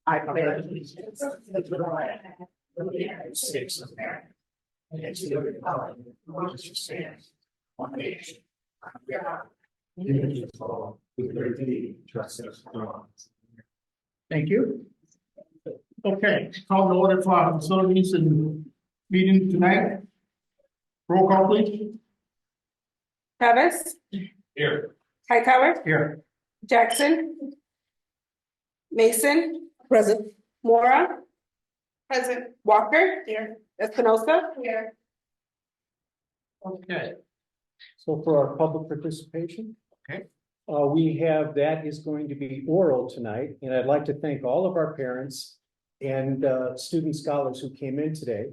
I pledge allegiance to the flag of the United States of America and to the republic for which it stands, one nation, under God, indivisible, with liberty and justice for all. Thank you. Okay, call the order for our facilities and meeting tonight. Roll call, please. Travis, Here. Hightower, Here. Jackson, Mason, present, Mora, present, Walker, here, Espinosa, here. Okay. So for our public participation. Okay. We have, that is going to be oral tonight, and I'd like to thank all of our parents and student scholars who came in today.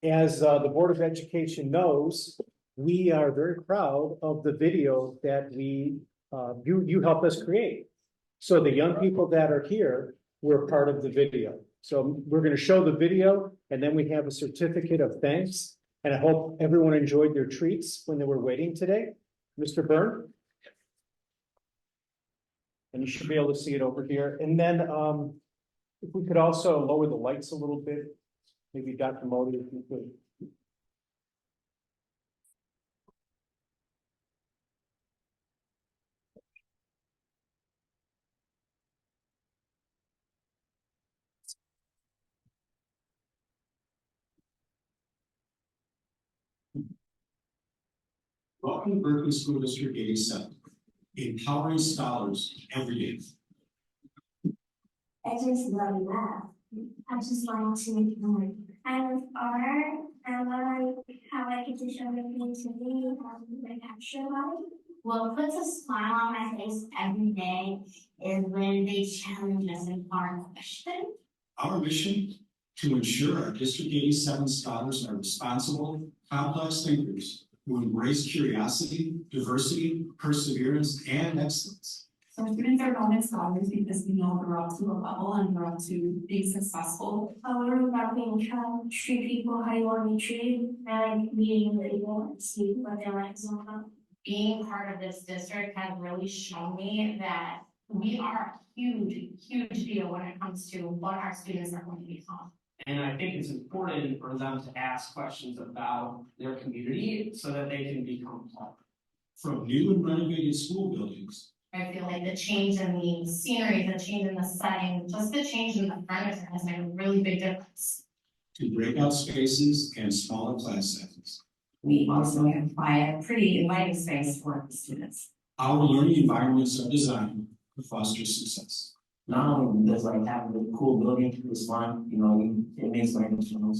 As the Board of Education knows, we are very proud of the video that you helped us create. So the young people that are here were part of the video. So we're going to show the video, and then we have a certificate of thanks. And I hope everyone enjoyed their treats when they were waiting today. Mr. Byrne? And you should be able to see it over here. And then if we could also lower the lights a little bit, maybe Dr. Modi, if you could. Welcome to Berkeley School District 87, empowering scholars every day. I just love math. I just like to learn. I love art. I like how I get to show the creativity and my capture about it. What puts a smile on my face every day is when they challenge us in hard questions. Our mission, to ensure our District 87 scholars are responsible, complex thinkers who embrace curiosity, diversity, perseverance, and excellence. So our students are known as scholars because we know we're up to a level and we're up to being successful. I learned about being kind to treat people how you want to be treated. I like meeting people and see what their lives are about. Being part of this district has really shown me that we are a huge deal when it comes to what our students are going to become. And I think it's important for them to ask questions about their community so that they can become part. From new and renovated school buildings, I feel like the change in the scenery, the change in the setting, just the change in the furniture has made a really big difference. to breakout spaces and smaller class sizes. We also provide a pretty inviting space for the students. Our learning environments are designed to foster success. Not only does like having a cool building is fun, it makes learning fun.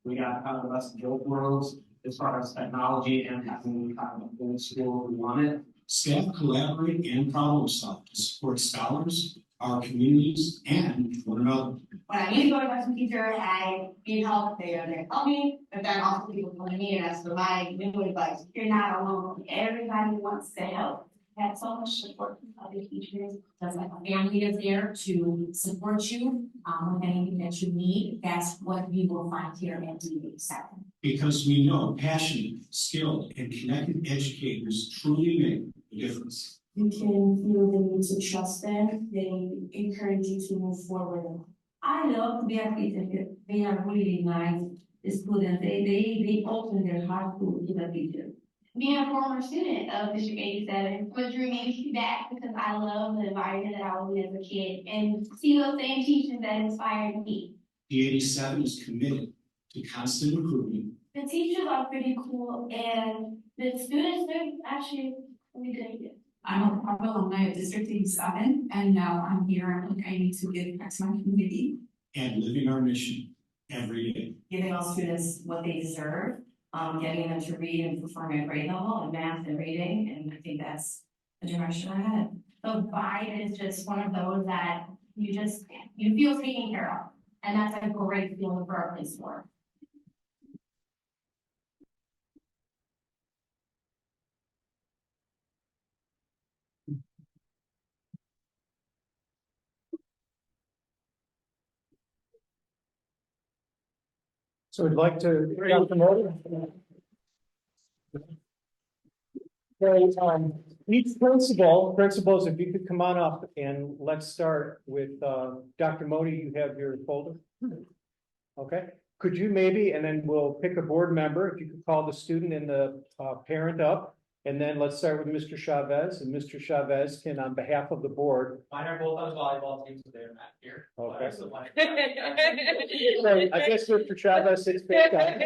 We got kind of the best of both worlds as far as technology and having kind of a full school we want it. Staff collaborate and problem solve to support scholars, our communities, and one another. When I need to go to my teacher, I need help, they're there to help me, but then also people come to me and ask for my new advice. You're not alone. Everybody wants to help. Had so much support from other teachers. Just like a family is there to support you with anything that you need. That's what we will find here at D87. Because we know passionate, skilled, and connected educators truly make a difference. You can feel the need to trust them. They encourage you to move forward. I love their teachers. They are really nice students. They open their heart to the teacher. Being a former student of District 87 was drew me back because I love the environment that I was in as a kid and see those same teachers that inspired me. The 87 is committed to constant improvement. The teachers are pretty cool and the students, they're actually really good. I'm a proud alumni of District 87, and now I'm here. I need to give back to my community. And living our mission every day. Giving all students what they deserve, getting them to read and perform at grade level in math and reading, and I think that's the direction I had. The vibe is just one of those that you feel taken care of, and that's a great feeling for our place to work. So I'd like to, Dr. Modi. each principals, if you could come on up and let's start with, Dr. Modi, you have your folder? Okay, could you maybe, and then we'll pick a board member, if you could call the student and the, parent up. And then let's start with Mr. Chavez, and Mr. Chavez can, on behalf of the board. Mine are both on volleyball teams, so they're not here. Okay. So mine- So I guess Mr. Chavez, it's picked up.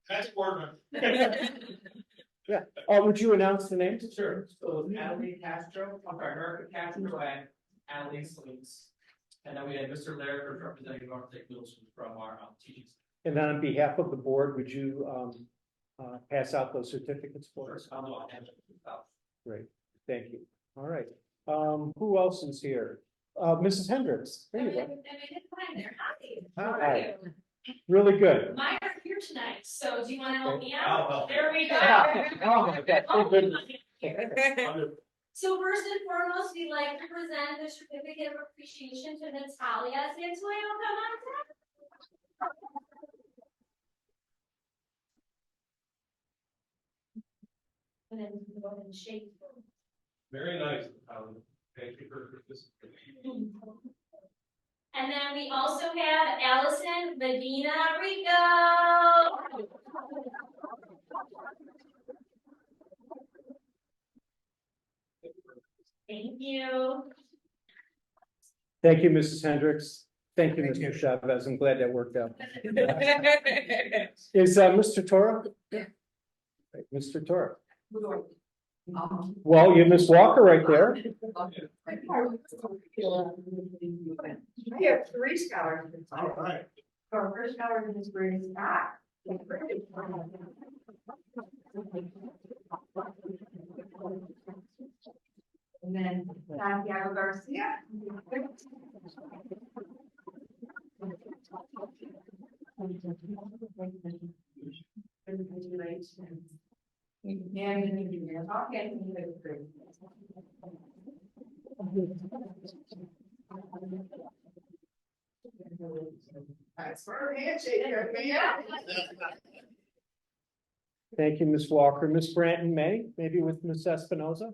That's board member. Would you announce the names? Sure, so it was Natalie Castro, I'm sorry, America Castro and Annalise Links. And then we had Mr. Larry representing North Lake Middle School from our teaching. And then on behalf of the board, would you, pass out those certificates for us? I'll do all that. Great, thank you. All right, who else is here? Mrs. Hendricks, there you go. Hi. Really good. Mine are here tonight, so do you want to help me Oh, out? well. There we go. Oh, my God. Oh, Good. So first and foremost, we'd like to present the certificate of appreciation to Natalia Santoyo. Come on, Sam. And then you can go ahead and shake. Very nice, thank you for participating. And then we also have Allison Medina Rico. Thank you. Thank you, Mrs. Hendricks. Thank you, Mr. Chavez. I'm glad that worked out. Is, Mr. Tora? Yeah. Mr. Tora. Well, you have Miss Walker right there. I have 3 scholarships. All right. Our first scholarship is Brady Scott. And then Santiago Garcia. That's for a handshake here, man. Thank you, Miss Walker. Miss Branton May, maybe with Miss Espinoza?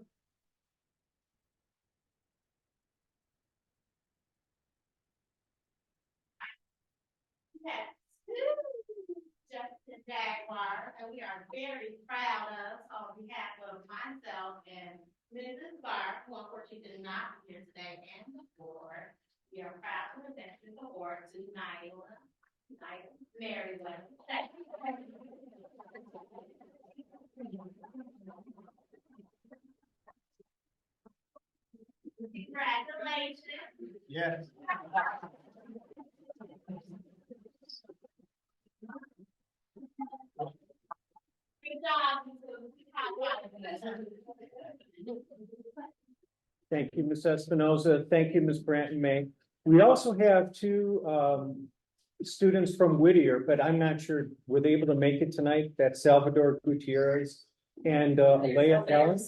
Justin Jaguar, and we are very proud of, on behalf of myself and Mrs. Barr, who unfortunately did not be here today, and the board. We are proud to present this award to Nyla Merriweather. Congratulations. Yes. Good job. Thank you, Ms. Espinoza. Thank you, Ms. Branton May. We also have 2 students from Whittier, but I'm not sure, were they able to make it tonight? That's Salvador Gutierrez and Alea Allen.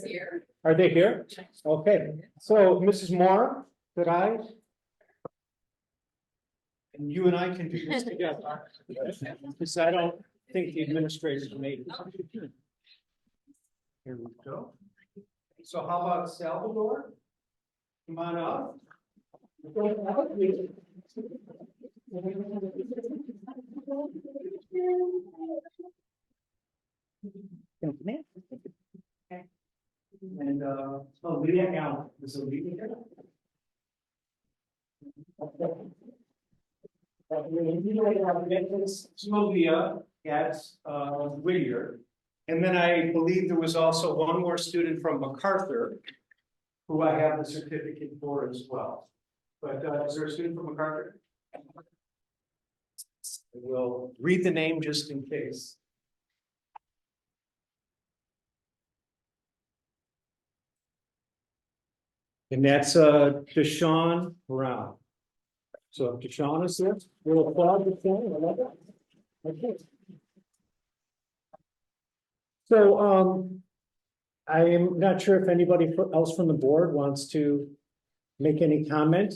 Are they here? Okay, so Mrs. Moore, could I? And you and I can do this together. Because I don't think the administrators made it. Here we go. So how about Salvador? Come on up. And Leah Allen, is Leah here? Sylvia at Whittier. And then I believe there was also one more student from MacArthur who I have the certificate for as well. But is there a student from MacArthur? We'll read the name just in case. And that's Deshaun Brown. So if Deshaun is here, we'll applaud Deshaun. Okay. So I am not sure if anybody else from the board wants to make any comment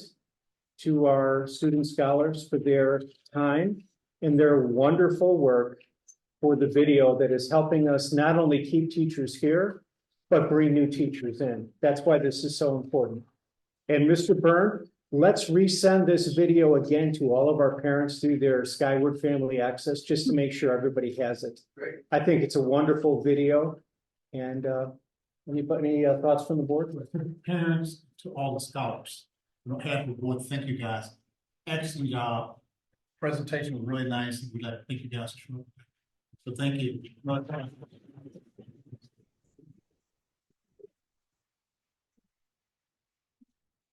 to our student scholars for their time and their wonderful work for the video that is helping us not only keep teachers here, but bring new teachers in. That's why this is so important. And Mr. Byrne, let's resend this video again to all of our parents through their Skyward Family Access, just to make sure everybody has it. Great. I think it's a wonderful video. And any thoughts from the board? Parents, to all the scholars. On behalf of the board, thank you guys. Excellent job. Presentation was really nice. We'd like to thank you guys. So thank you.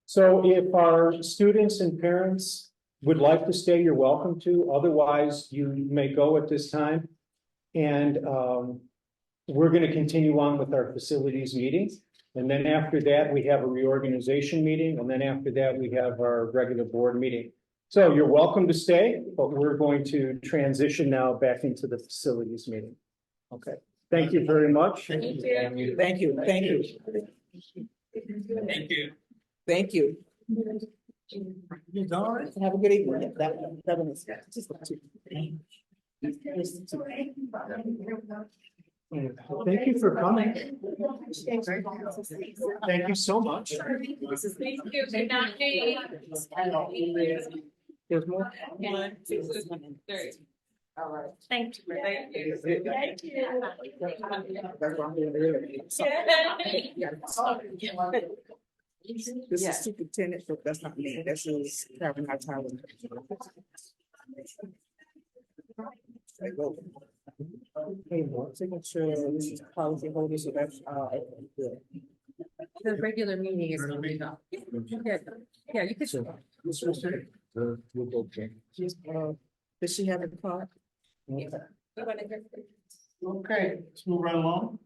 So if our students and parents would like to stay, you're welcome to. Otherwise, you may go at this time. And we're going to continue on with our facilities meeting. And then after that, we have a reorganization meeting. And then after that, we have our regular board meeting. So you're welcome to stay, but we're going to transition now back into the facilities meeting. Okay, thank you very much. Thank you. Thank you. Thank you. Thank you. All right. Have a good evening. That one is just Thank you for coming. Thank you so much. Thank you. Good night. There's more. 1, 2, 3. All right. Thank you. Thank you. Thank you. That's what I'm doing earlier. This is superintendent, but that's not me. This is Karen Hightower. There you go. Hey, more signature, this is policy holder, so that's, good. The regular meeting is coming up. Yeah, you could. Does she have a card? Okay, let's move right along.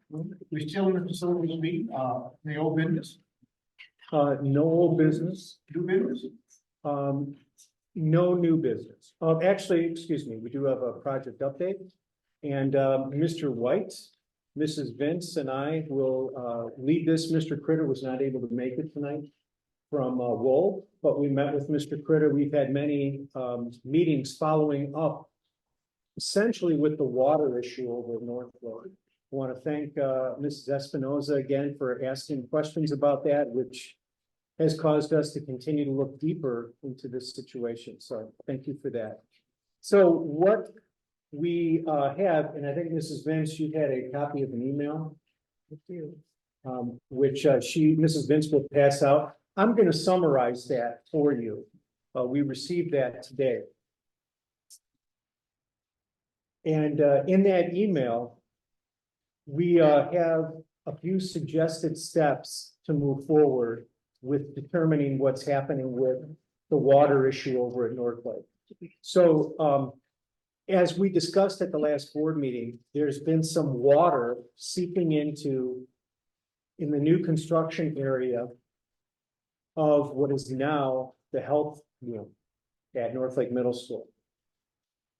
We're still in the facilities meeting, the old business, No old business. new business. No new business. Actually, excuse me, we do have a project update. And Mr. White, Mrs. Vince and I will lead this. Mr. Critter was not able to make it tonight from Wool, but we met with Mr. Critter. We've had many meetings following up essentially with the water issue over at North Florida. I want to thank Mrs. Espinoza again for asking questions about that, which has caused us to continue to look deeper into this situation. So thank you for that. So what we have, and I think Mrs. Vince, you had a copy of an email, which Mrs. Vince will pass out. I'm going to summarize that for you. We received that today. And in that email, we have a few suggested steps to move forward with determining what's happening with the water issue over at North Lake. So as we discussed at the last board meeting, there's been some water seeping in the new construction area of what is now the health room at North Lake Middle School.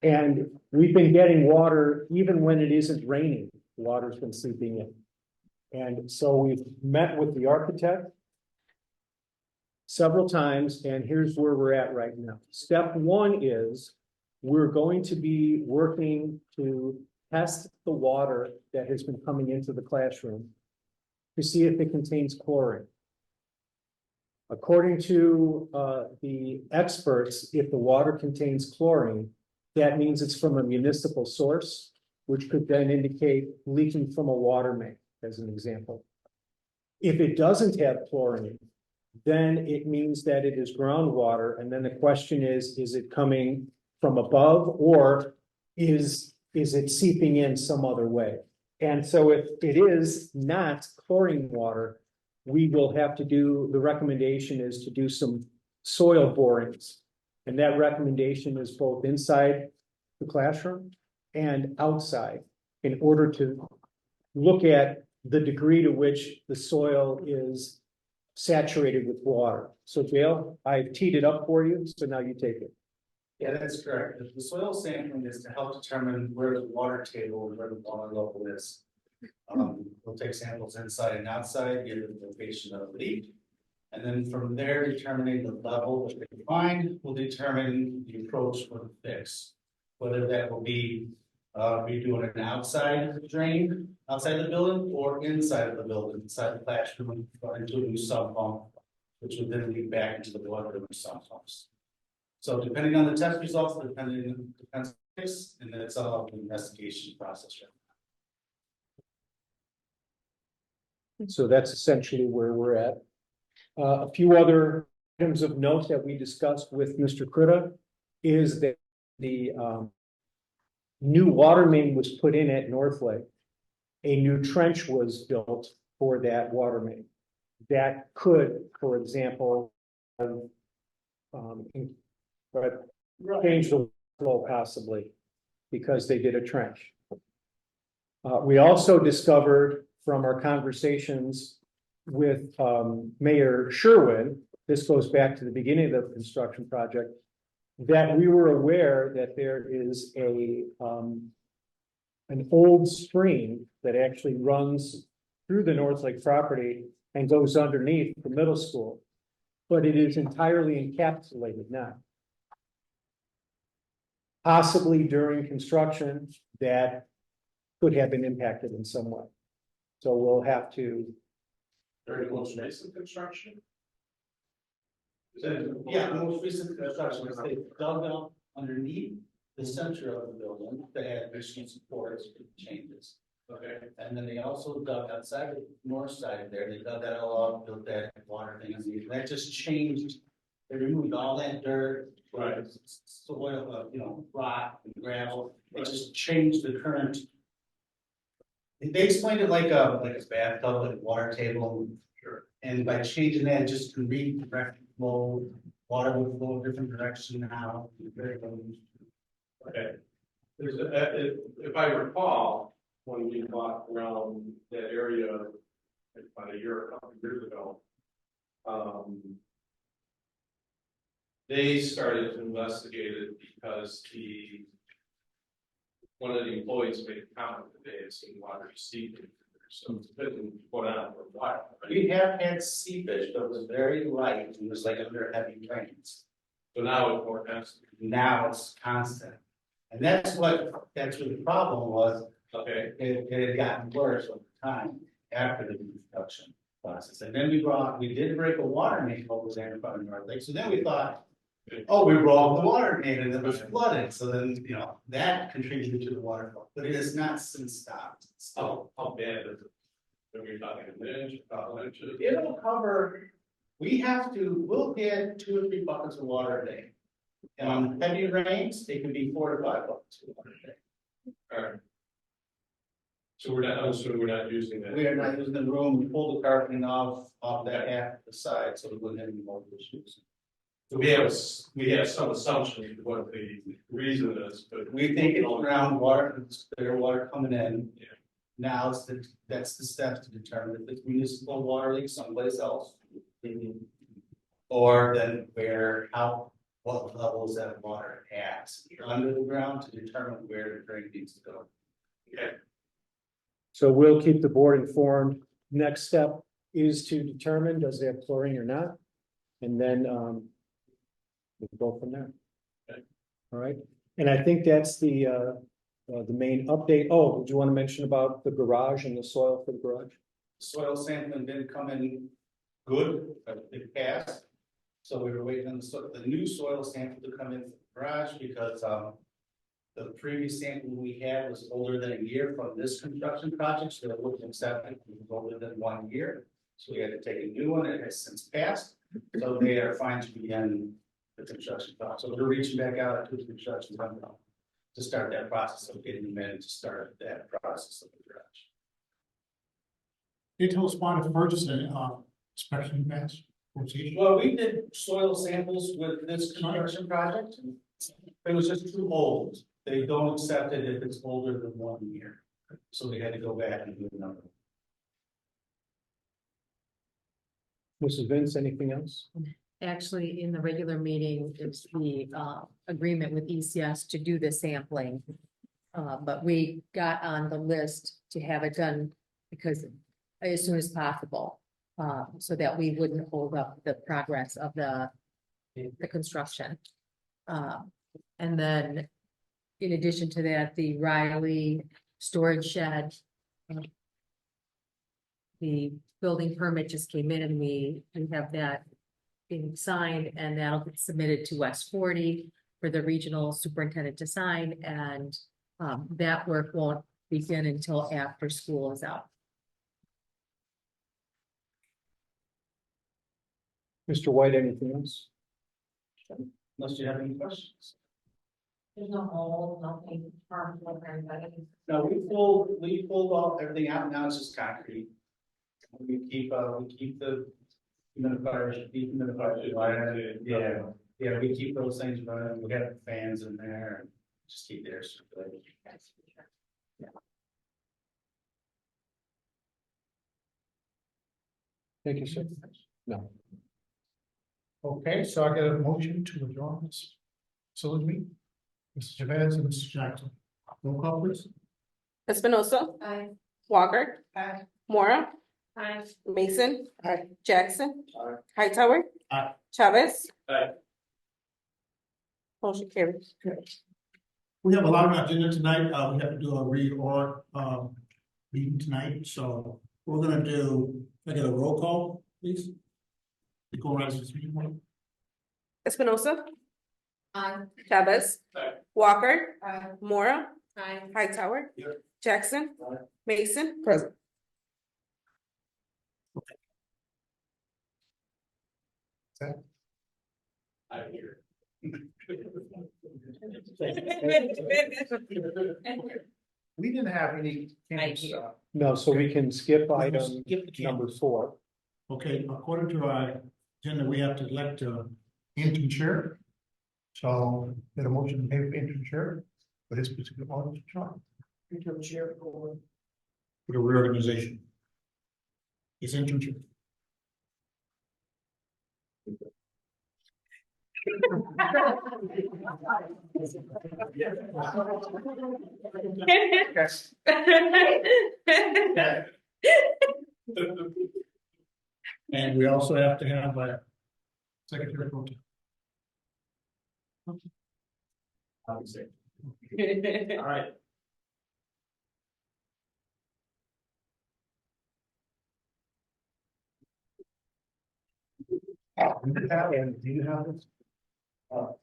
And we've been getting water even when it isn't raining, water's been seeping in. And so we've met with the architect several times, and here's where we're at right now. Step one is we're going to be working to test the water that has been coming into the classroom to see if it contains chlorine. According to the experts, if the water contains chlorine, that means it's from a municipal source, which could then indicate leaking from a water main, as an example. If it doesn't have chlorine, then it means that it is groundwater. And then the question is it coming from above, or is it seeping in some other way? And so if it is not chlorine water, we will have to the recommendation is to do some soil borings. And that recommendation is both inside the classroom and outside in order to look at the degree to which the soil is saturated with water. So Dale, I've teed it up for you, so now you take it. Yeah, that's correct. The soil sampling is to help determine where the water table and where the water level is. We'll take samples inside and outside, give the location of the leak. And then from there, determining the level that they find will determine the approach for the fix. Whether that will be Be doing an outside drain, outside the building or inside of the building, inside the classroom, into a new sump pump, which would then lead back into the bloodroom or sump pumps. So depending on the test results, depends on this, and that's all the investigation process. So that's essentially where we're at. A few other items of note that we discussed with Mr. Krita is that the new water main was put in at North Lake. A new trench was built for that water main. That could, for example, change the flow possibly because they did a trench. We also discovered from our conversations with Mayor Sherwin, this goes back to the beginning of the construction project, that we were aware that there is an old stream that actually runs through the North Lake property and goes underneath the middle school, but it is entirely encapsulated now. Possibly during construction, that could have been impacted in some way. So we'll have to. During the most recent construction? Yeah, the most recent construction was they dug up underneath the center of the building that had machine supports for changes. Okay, and then they also dug outside the north side there, they dug that all up, built that water thing, and that just changed. They removed all that dirt, right, soil, rock and gravel, it just changed the current. They explained it like a bathtub, like a water table. Sure. And by changing that, just can redirect flow, water would flow a different direction now. Okay. If I recall, when we walked around that area about a couple of years ago, they started to investigate it because one of the employees made a comment that they had seen water seeping. So it's been going on for a while. We have had seepage, but it was very light. It was like under heavy rains. So now it's more constant. Now it's constant. And that's what the problem was. Okay. It had gotten worse over time after the construction process. And then we did break a water main over there in front of North Lake. So then we thought, oh, we broke the water main and it was flooding. So then, that contributed to the water flow, but it has not since stopped. How bad is it? Are we talking an inch, a couple inches? It'll cover, we'll get 2 or 3 buckets of water a day. And on heavy rains, it can be 4 to 5 buckets of water a day. All right. So we're not using that. We are not using the room, we pulled the carpeting off that half of the side, so we wouldn't have any more issues. So we have some assumptions of what the reason is, but We think it's groundwater, it's clear water coming in. Yeah. Now that's the step to determine if it's municipal water leak someplace else. Or then what level is that water at under the ground to determine where the drain needs to go. okay. So we'll keep the board informed. Next step is to determine, does it have chlorine or not? And then, we'll go from there. Okay. All right, and I think that's the main update. Oh, did you want to mention about the garage and the soil for the garage? Soil sampling didn't come in good, but it passed. So we were waiting on the new soil sample to come in for the garage because, the previous sample we had was older than a year from this construction project, so it wouldn't accept it, it was older than 1 year. So we had to take a new one, it has since passed, so they are fine to begin the construction process. So we're reaching back out to the construction company to start that process of getting them in to start that process of the garage. They tell us why the first inspection pass procedure. Well, we did soil samples with this construction project. It was just too old. They don't accept it if it's older than 1 year. So we had to go back and do another. Mrs. Vince, anything else? Actually, in the regular meeting, it's the agreement with ECS to do the sampling. But we got on the list to have it done because as soon as possible. So that we wouldn't hold up the progress of the construction. And then in addition to that, the Riley storage shed. The building permit just came in and we have that being signed and that'll get submitted to West 40 for the regional superintendent to sign and that work won't begin until after school is out. Mr. White, anything else? Unless you have any questions. There's no hole, nothing harmful for anybody. No, we pulled off everything out, now it's just concrete. We keep the humidifiers, yeah, we keep those things running, we got fans in there, and just keep the air circulating. Thank you, sir. No. Okay, so I get a motion to adjourn this facility meeting. Mr. Chavez and Mr. Jackson. Roll call, please. Espinosa. Aye. Walker. Aye. Mora. Aye. Mason. Jackson. Aye. Hightower. Aye. Chavez. Aye. Motion carried. We have a lot on our agenda tonight. We have to do a reorg meeting tonight, so we're gonna do, I get a roll call, please. The go right to this meeting. Espinosa. Aye. Chavez. Aye. Walker. Aye. Mora. Aye. Hightower. Here. Jackson. Aye. Mason. Present. I hear. We didn't have any. No, so we can skip item Skip the number campus. 4. Okay, according to our agenda, we have to elect a interim chair. So get a motion to pay for interim chair for this particular audit job. Interim chair for the reorganization. Is interim chair. Yes. And we also have to have a secretary pro tem. Obviously. All right. And do you have this? Well,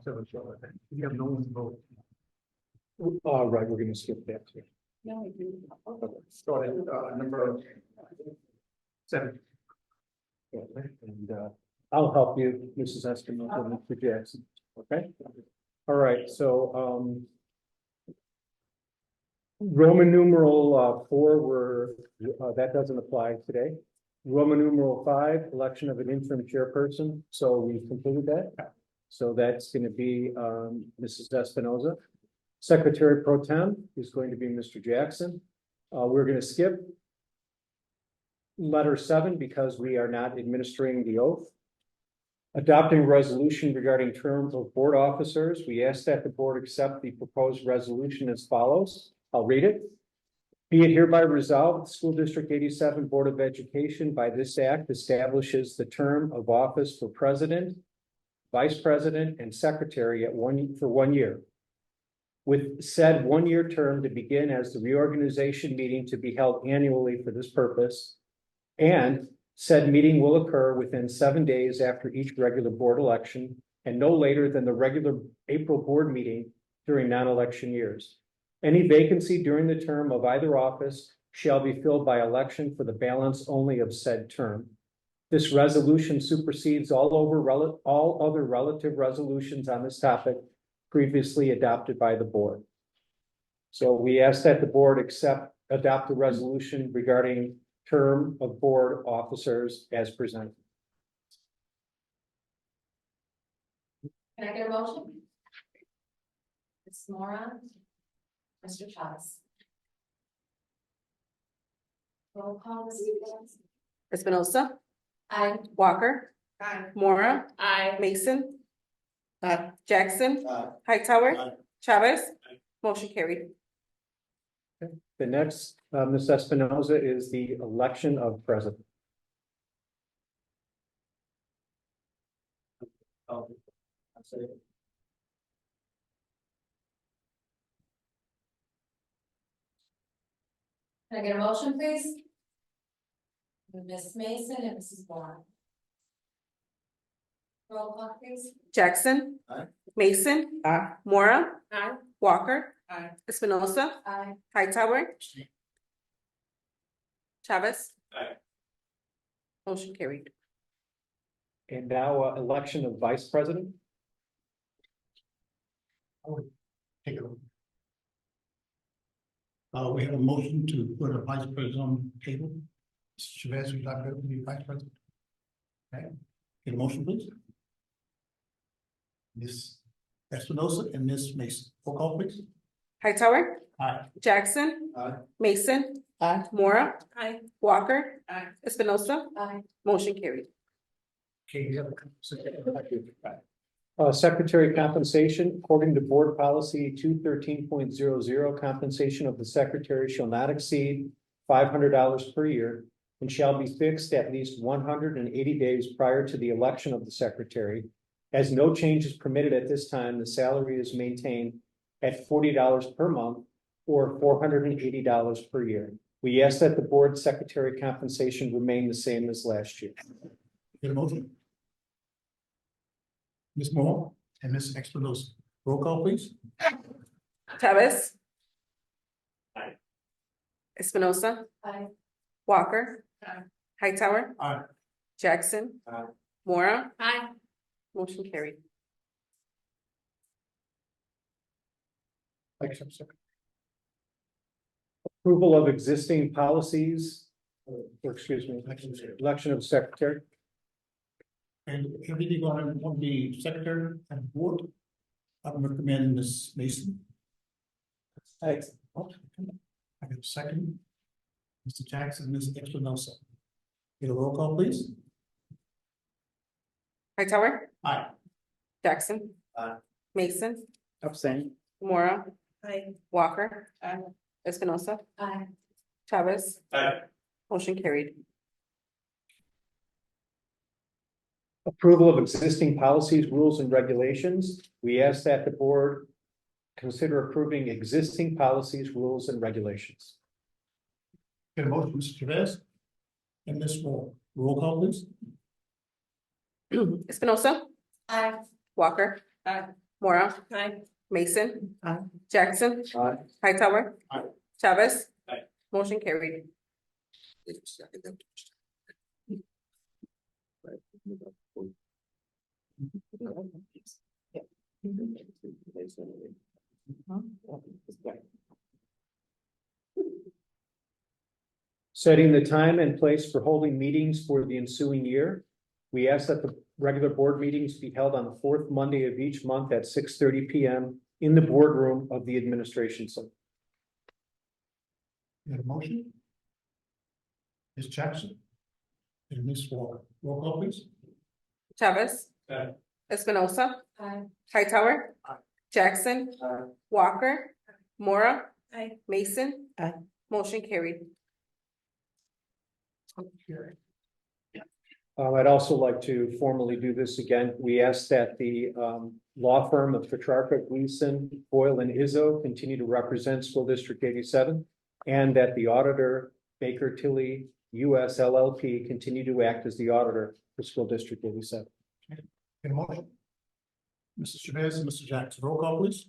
seven, so I think. You have no one to vote. Right, we're gonna skip that too. Starting, number 7. And I'll help you, Mrs. Espinosa and Mr. Jackson, okay? All right, so Roman numeral 4 that doesn't apply today. Roman numeral 5, election of an interim chairperson, so we've completed that. So that's gonna be Mrs. Espinosa. Secretary Pro Tem is going to be Mr. Jackson. We're gonna skip letter 7 because we are not administering the oath. Adopting a resolution regarding terms of board officers, we ask that the board accept the proposed resolution as follows. I'll read it. Be it hereby resolved, the School District 87 Board of Education by this act establishes the term of office for president, vice president, and secretary for 1 year. With said 1-year term to begin as the reorganization meeting to be held annually for this purpose. And said meeting will occur within 7 days after each regular board election and no later than the regular April board meeting during non-election years. Any vacancy during the term of either office shall be filled by election for the balance only of said term. This resolution supersedes all other relative resolutions on this topic previously adopted by the board. So we ask that the board adopt the resolution regarding term of board officers as presented. Can I get a motion? Ms. Mora, Mr. Chavez. Roll call, Ms. Stevens. Espinosa. Aye. Walker. Aye. Mora. Aye. Mason. Jackson. Aye. Hightower. Aye. Chavez. Motion carried. The next, Ms. Espinosa, is the election of president. Can I get a motion, please? Ms. Mason and Mrs. Vaughn. Roll call, please. Jackson. Aye. Mason. Mora. Aye. Walker. Aye. Espinosa. Aye. Hightower. Chavez. Aye. Motion carried. And now election of vice president. Take it over. We have a motion to put a vice president on the table. Mr. Chavez, would you like to be vice president? Okay, get a motion, please. Ms. Espinosa and Ms. Mason, roll call, please. Hightower. Aye. Jackson. Aye. Mason. Mora. Aye. Walker. Aye. Espinosa. Aye. Motion carried. Okay, you have Secretary compensation, according to board policy 213.00, compensation of the secretary shall not exceed $500 per year and shall be fixed at least 180 days prior to the election of the secretary. As no change is permitted at this time, the salary is maintained at $40 per month or $480 per year. We ask that the board secretary compensation remain the same as last year. Get a motion. Ms. Moore and Ms. Espinosa, roll call, please. Chavez. Aye. Espinosa. Aye. Walker. Hightower. Aye. Jackson. Aye. Mora. Aye. Motion carried. Approval of existing policies, or excuse me, election of secretary. And everything on the secretary and board. I would recommend Ms. Mason. Thanks. I get a second. Mr. Jackson, Ms. Espinosa. Get a roll call, please. Hightower. Aye. Jackson. Aye. Mason. Abstain. Mora. Walker. Espinosa. Aye. Chavez. Aye. Motion carried. Approval of existing policies, rules, and regulations. We ask that the board consider approving existing policies, rules, and regulations. Get a motion, Mr. Chavez. And Ms. Moore, roll call, please. Espinosa. Aye. Walker. Mora. Mason. Jackson. Hightower. Chavez. Aye. Motion carried. Setting the time and place for holding meetings for the ensuing year. We ask that the regular board meetings be held on the fourth Monday of each month at 6:30 p.m. in the boardroom of the administration center. Get a motion? Ms. Jackson. And Ms. Walker, roll call, please. Chavez. Aye. Espinosa. Aye. Hightower. Jackson. Walker. Mora. Mason. Motion carried. I'd also like to formally do this again. We ask that the law firm of Petrarca, Gleason, Boyle, and Izzo continue to represent School District 87, and that the auditor, Baker Tilly US LLP, continue to act as the auditor for School District 87. Get a motion? Mrs. Chavez and Mr. Jackson, roll call, please.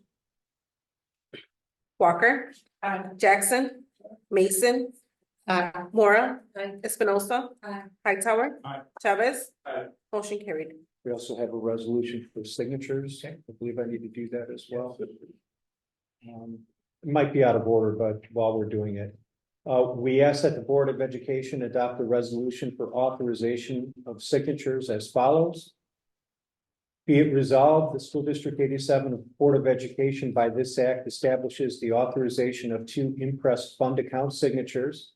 Walker. Jackson. Mason. Mora. Espinosa. Hightower. Aye. Chavez. Aye. Motion carried. We also have a resolution for signatures. I believe I need to do that as well. It might be out of order, but while we're doing it, we ask that the Board of Education adopt a resolution for authorization of signatures as follows. Be it resolved, the School District 87 Board of Education by this act establishes the authorization of 2 impressed fund account signatures,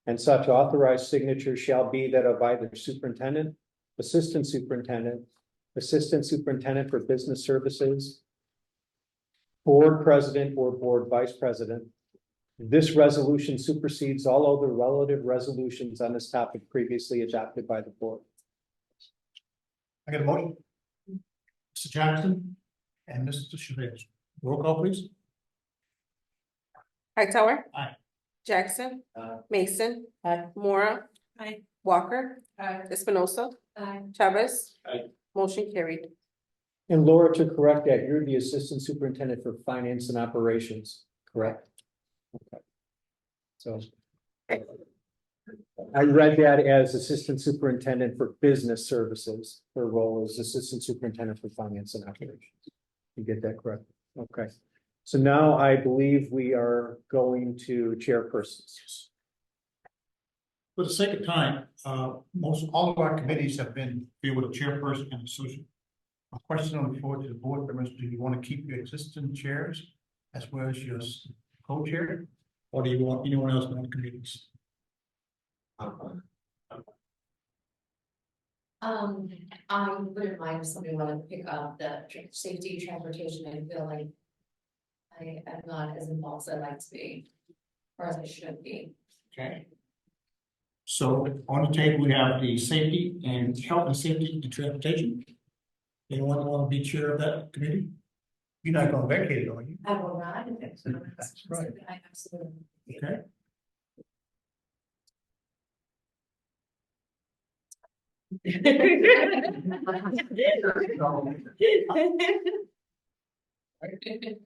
and such authorized signatures shall be that of either superintendent, assistant superintendent for business services, board president, or board vice president. This resolution supersedes all other relative resolutions on this topic previously adopted by the board. I get a motion? Mr. Jackson, and Mr. Chavez. Roll call, please. Hightower. Aye. Jackson. Aye. Mason. Aye. Mora. Aye. Walker. Espinosa. Chavez. Aye. Motion carried. And Laura, to correct that, you're the Assistant Superintendent for Finance and Operations, correct? Okay. So I read that as Assistant Superintendent for Business Services. Her role is Assistant Superintendent for Finance and Operations. You get that correct? Okay. So now I believe we are going to chairpersons. For the sake of time, most all of our committees have been filled with a chairperson and associate. A question on the floor to the board members: do you want to keep your existing chairs as well as your co-chair, or do you want anyone else on the committees? I wouldn't mind if somebody wanted to pick up the safety transportation. I feel like I am not as involved as I'd like to be, or as I should be. Okay. So on the table, we have the safety and health and safety and transportation. Anyone want to be chair of that committee? You're not going to vacate it, are you? I will not. That's right. I absolutely. Okay.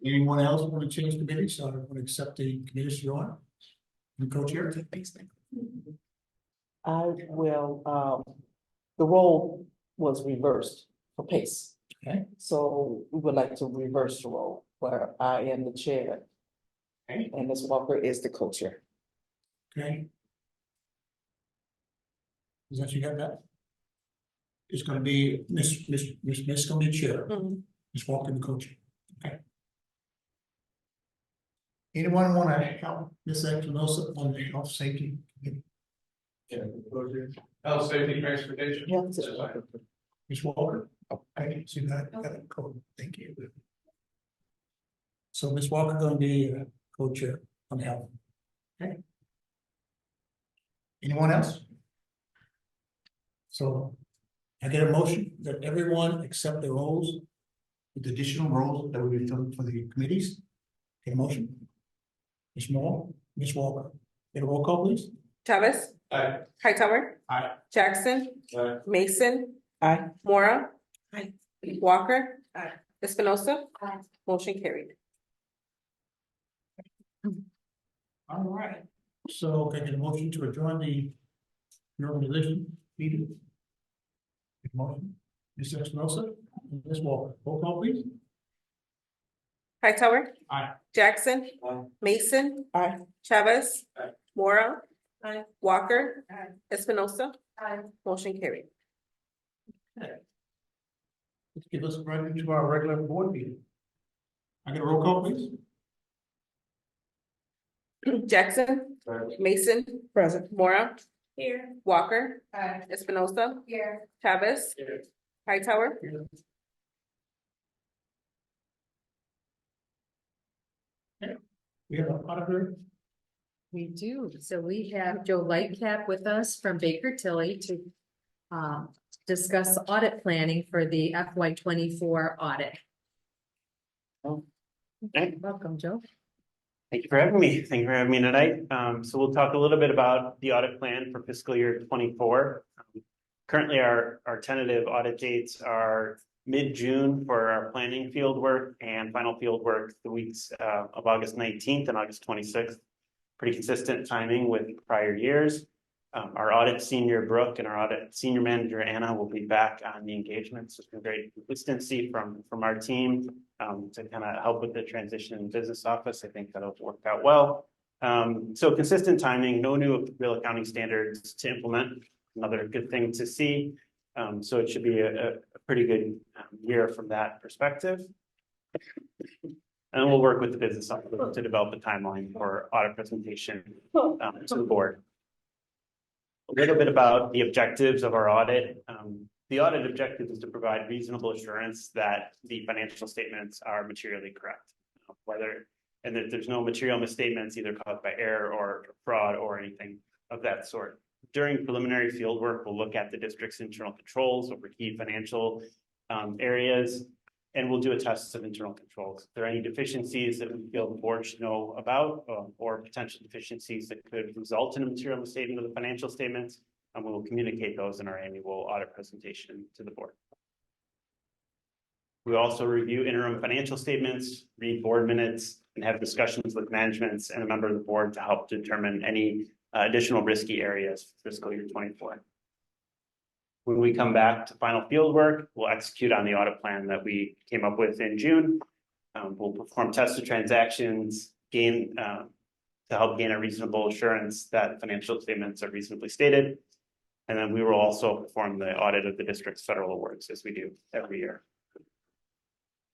Anyone else want to change committees or want to accept the committees you're on? The co-chair? I will, the role was reversed for PACE. Okay. So we would like to reverse the role where I am the chair. Okay. And Ms. Walker is the co-chair. Okay. Is that you got that? It's gonna be Miss gonna be chair. Ms. Walker, the co-chair. Okay. Anyone want to help Ms. Espinosa on the health safety committee? Health, safety, transportation. Yeah. That's fine. Ms. Walker? Okay, so that got it covered. Thank you. So Ms. Walker gonna be co-chair on health. Okay. Anyone else? So I get a motion that everyone accept the roles, with the additional roles that will be done for the committees. Get a motion. Ms. Moore, Ms. Walker, get a roll call, please. Chavez. Aye. Hightower. Aye. Jackson. Aye. Mason. Aye. Mora. Walker. Aye. Espinosa. Aye. Motion carried. All right. So can I get a motion to adjourn the organization meeting? Get a motion. Ms. Espinosa, Ms. Walker, roll call, please. Hightower. Aye. Jackson. Aye. Mason. Aye. Chavez. Aye. Mora. Walker. Espinosa. Aye. Motion carried. Let's give us right into our regular board meeting. I get a roll call, please. Jackson. Mason. Present. Mora. Here. Walker. Espinosa. Here. Chavez. Here. Hightower. We have an auditor. We do. So we have Joe Lightcap with us from Baker Tilly to discuss audit planning for the FY 24 audit. Okay. Welcome, Joe. Thank you for having me. Thank you for having me tonight. So we'll talk a little bit about the audit plan for fiscal year 24. Currently, our tentative audit dates are mid-June for our planning field work and final field work the weeks of August 19th and August 26th. Pretty consistent timing with prior years. Our audit senior Brooke and our audit senior manager Anna will be back on the engagement. So it's been great consistency from our team to kind of help with the transition in business office. I think that'll work out well. So consistent timing, no new real accounting standards to implement. Another good thing to see. So it should be a pretty good year from that perspective. And we'll work with the business office to develop a timeline for audit presentation to the board. A little bit about the objectives of our audit. The audit objective is to provide reasonable assurance that the financial statements are materially correct. And that there's no material misstatements either caused by error or fraud or anything of that sort. During preliminary field work, we'll look at the district's internal controls over key financial areas. And we'll do a test of internal controls. If there are any deficiencies that we feel the board should know about, or potential deficiencies that could result in a material misstatement of the financial statements, and we will communicate those in our annual audit presentation to the board. We also review interim financial statements, read board minutes, and have discussions with managements and a member of the board to help determine any additional risky areas for fiscal year 24. When we come back to final field work, we'll execute on the audit plan that we came up with in June. We'll perform tested transactions, to help gain a reasonable assurance that financial statements are reasonably stated. And then we will also perform the audit of the district's federal awards, as we do every year.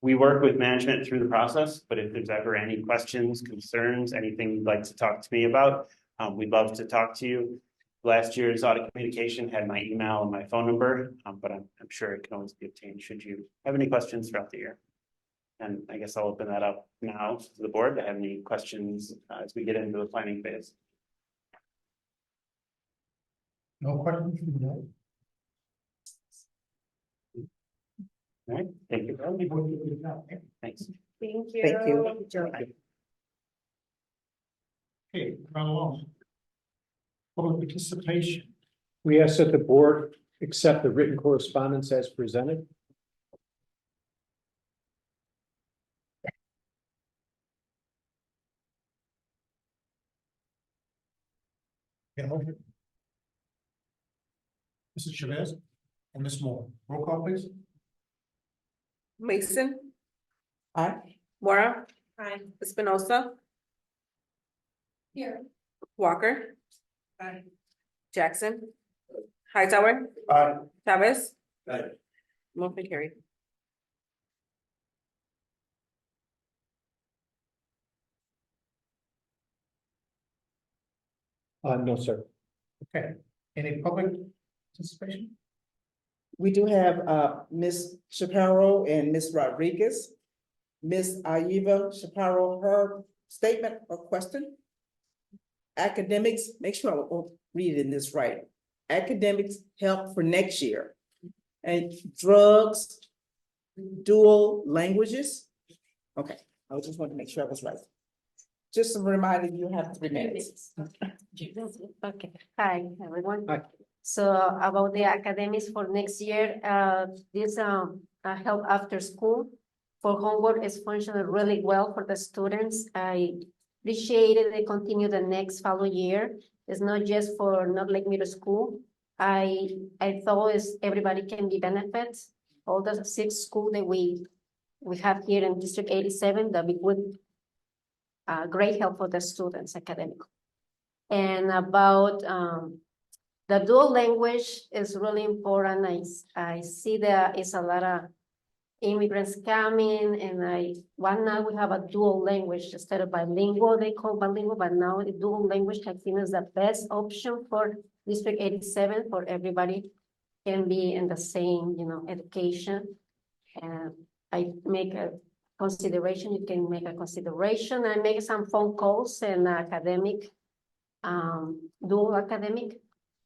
We work with management through the process, but if there's ever any questions, concerns, anything you'd like to talk to me about, we'd love to talk to you. Last year's audit communication had my email and my phone number, but I'm sure it can always be obtained should you have any questions throughout the year. And I guess I'll open that up now to the board to have any questions as we get into the planning phase. No questions from the board? All right, thank you. Thanks. Thank you. Okay, run along. Public participation. We ask that the board accept the written correspondence as presented. Get a motion. Mrs. Chavez and Ms. Moore, roll call please. Mason, Aye. Mora. Aye. Espinosa, Here. Walker. Aye. Jackson. Hightower. Aye. Chavez. Aye. Motion carried. No, sir. Okay, any public participation? We do have Ms. Shapiro and Ms. Rodriguez. Ms. Aiva Shapiro, her statement or question. Academics, make sure I read it in this right. Academics help for next year. And drugs, dual languages. Okay, I just wanted to make sure I was right. Just a reminder, you have 3 minutes. Okay, hi, everyone. Hi. So about the academics for next year, this help after school for homework is functioning really well for the students. I appreciate it. They continue the next following year. It's not just for North Lake Middle School. I thought everybody can be benefits. All the 6 schools that we have here in District 87, that we would great help for the students academically. And about the dual language is really important. I see there is a lot of immigrants coming, and one now we have a dual language instead of bilingual. They call bilingual, but now the dual language I think is the best option for District 87 for everybody can be in the same, education. And I make a consideration. You can make a consideration. I make some phone calls and academic, dual academic,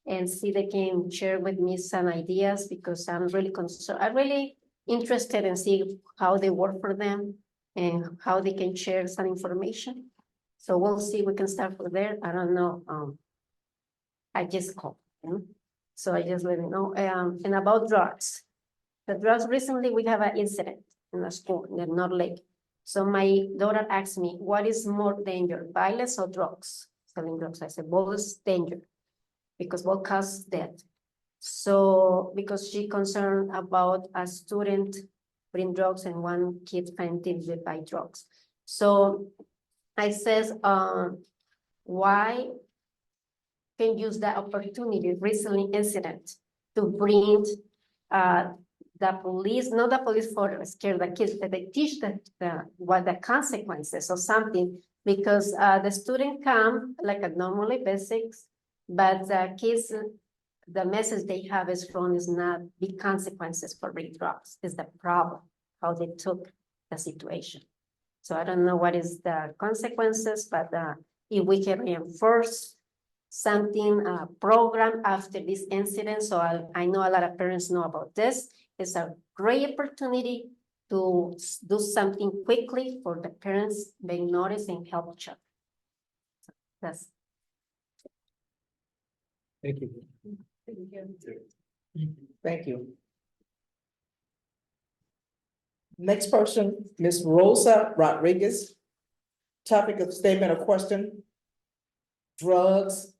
and see they can share with me some ideas because I'm really concerned. I'm really interested in see how they work for them and how they can share some information. So we'll see. We can start from there. I don't know. I just call. So I just let you know. And about drugs. The drugs, recently we have an incident in the school in North Lake. So my daughter asked me, what is more danger, violence or drugs? Selling drugs. I said, both is danger because both cause death. So because she concerned about a student bring drugs and one kid fainted by drugs. So I says, why can use that opportunity, recently incident, to bring the police, not the police for scare the kids, but they teach what the consequences of something, because the student come like a normally basics, but the kids, the message they have is not big consequences for big drugs, is the problem, how they took the situation. So I don't know what is the consequences, but if we can reinforce something, program after this incident, so I know a lot of parents know about this. It's a great opportunity to do something quickly for the parents, make notice and help each other. So that's. Thank you. Thank you. Next person, Ms. Rosa Rodriguez. Topic of statement or question. Drugs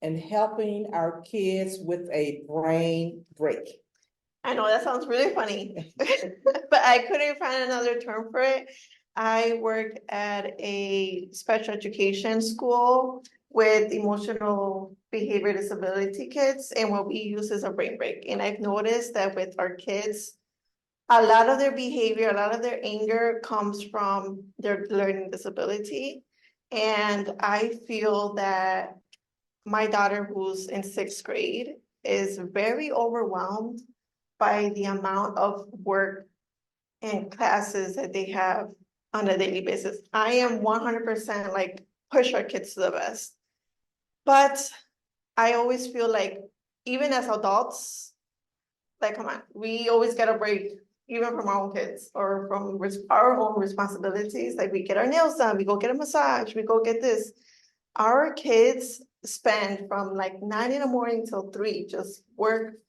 and helping our kids with a brain break. I know that sounds really funny, but I couldn't find another term for it. I work at a special education school with emotional behavior disability kids, and what we use is a brain break. And I've noticed that with our kids, a lot of their behavior, a lot of their anger comes from their learning disability. And I feel that my daughter, who's in 6th grade, is very overwhelmed by the amount of work and classes that they have on a daily basis. I am 100% like push our kids to the best. But I always feel like even as adults, like, come on, we always get a break, even from our own kids or from our own responsibilities. Like, we get our nails done, we go get a massage, we go get this. Our kids spend from like 9 in the morning till 3, just work.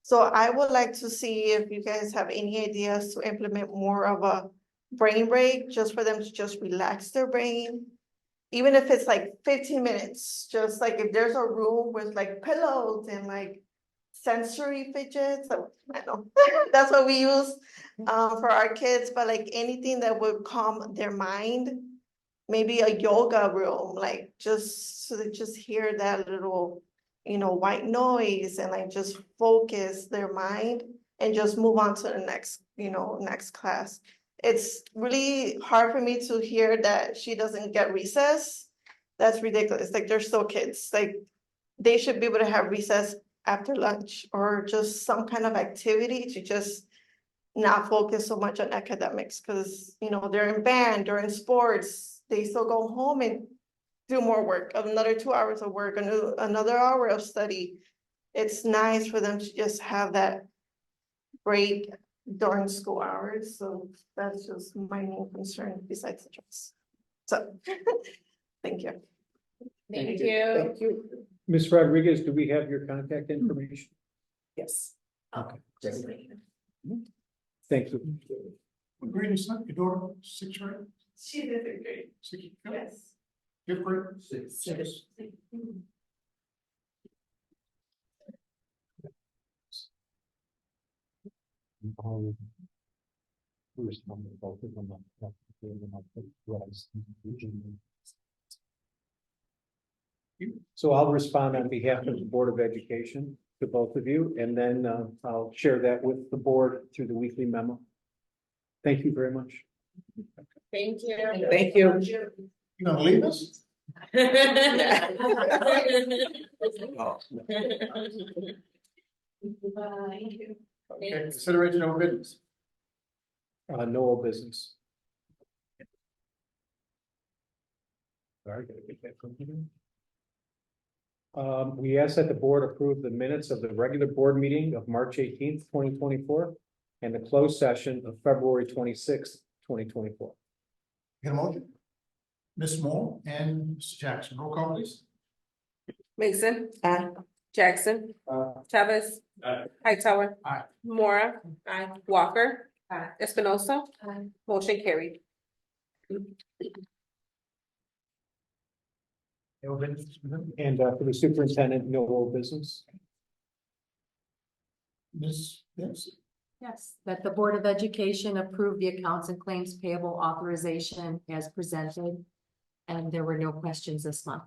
So I would like to see if you guys have any ideas to implement more of a brain break, just for them to just relax their brain. Even if it's like 15 minutes, just like if there's a room with like pillows and like sensory fidgets, I know that's what we use for our kids, but like anything that would calm their mind, maybe a yoga room, like just so they just hear that little, white noise and like just focus their mind and just move on to the next class. It's really hard for me to hear that she doesn't get recess. That's ridiculous. Like, they're still kids. Like, they should be able to have recess after lunch or just some kind of activity to just not focus so much on academics, because, they're in band, they're in sports, they still go home and do more work, another 2 hours of work, another hour of study. It's nice for them to just have that break during school hours. So that's just my main concern besides the drugs. So, thank you. Thank you. Thank you. Ms. Rodriguez, do we have your contact information? Yes. Okay. Thank you. What grade is that? Your daughter, 6th grade? She's in 5th grade. 6th? Yes. 5th grade? 6. So I'll respond on behalf of the Board of Education to both of you, and then I'll share that with the board through the weekly memo. Thank you very much. Thank you. Thank you. You gonna leave us? Okay, consideration of business. No old business. Sorry, gotta get that from you. We ask that the board approve the minutes of the regular board meeting of March 18th, 2024, and the closed session of February 26th, 2024. Get a motion? Ms. Moore and Mr. Jackson, roll call please. Mason. Aye. Jackson. Chavez. Aye. Hightower. Aye. Mora. Aye. Walker. Aye. Espinosa. Aye. Motion carried. No business. And for the superintendent, no old business. Ms. Yes. Yes, that the Board of Education approve the accounts and claims payable authorization as presented. And there were no questions this month.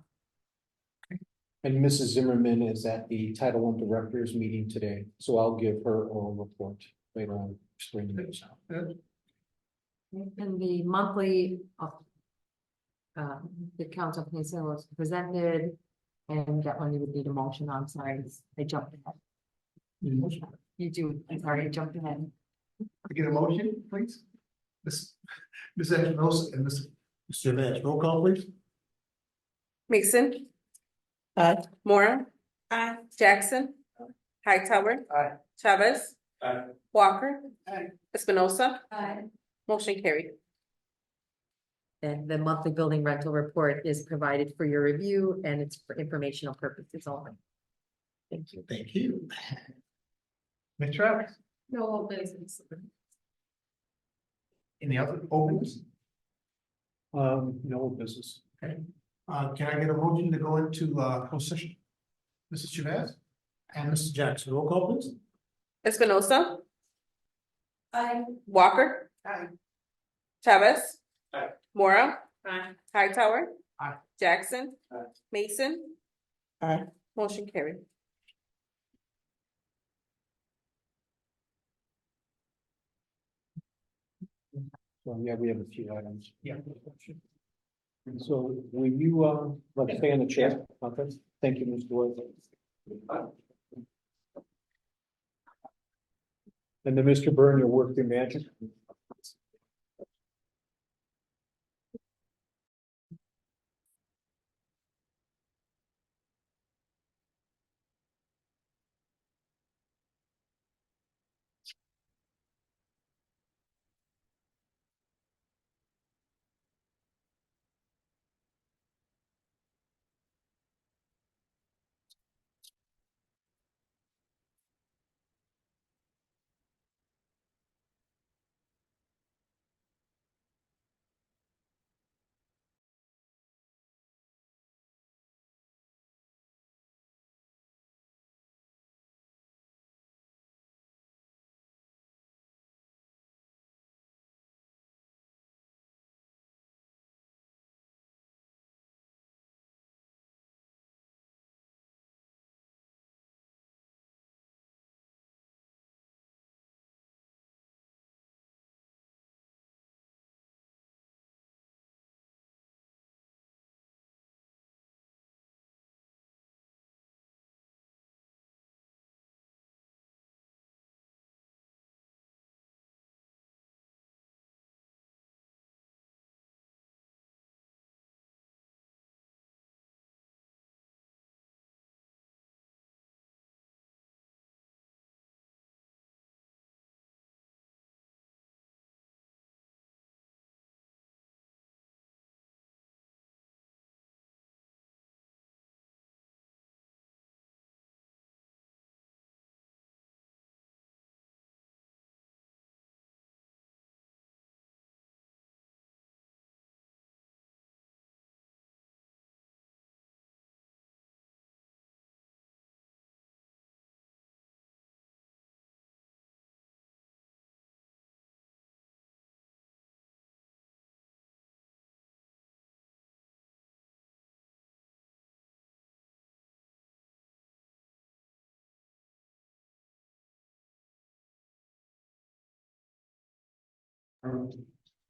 And Mrs. Zimmerman is at the Title I Directors meeting today, so I'll give her oral report later on. Spring news. And the monthly the accounts and claims was presented, and that one you would need a motion on. Sorry, I jumped ahead. You do. I'm sorry, I jumped ahead. Get a motion, please. Ms. Espinosa and Mr. Vance, roll call please. Mason. Aye. Mora. Aye. Jackson. Hightower. Aye. Chavez. Aye. Walker. Aye. Espinosa. Aye. Motion carried. And the monthly building rental report is provided for your review and it's for informational purposes only. Thank you. Thank you. Ms. Travis, No old business. any other opens? No business. Okay, can I get a motion to go into, closed session? Mrs. Chavez and Mrs. Jackson, roll call please. Espinosa. Aye. Walker. Aye. Chavez. Aye. Mora. Aye. Hightower. Aye. Jackson. Aye. Mason. Aye. Motion carried. So, yeah, we have a few items. Yeah. So will you, let's stay in the chair, okay? Thank you, Ms. Boyd. And then Mr. Byrne, you'll work your magic.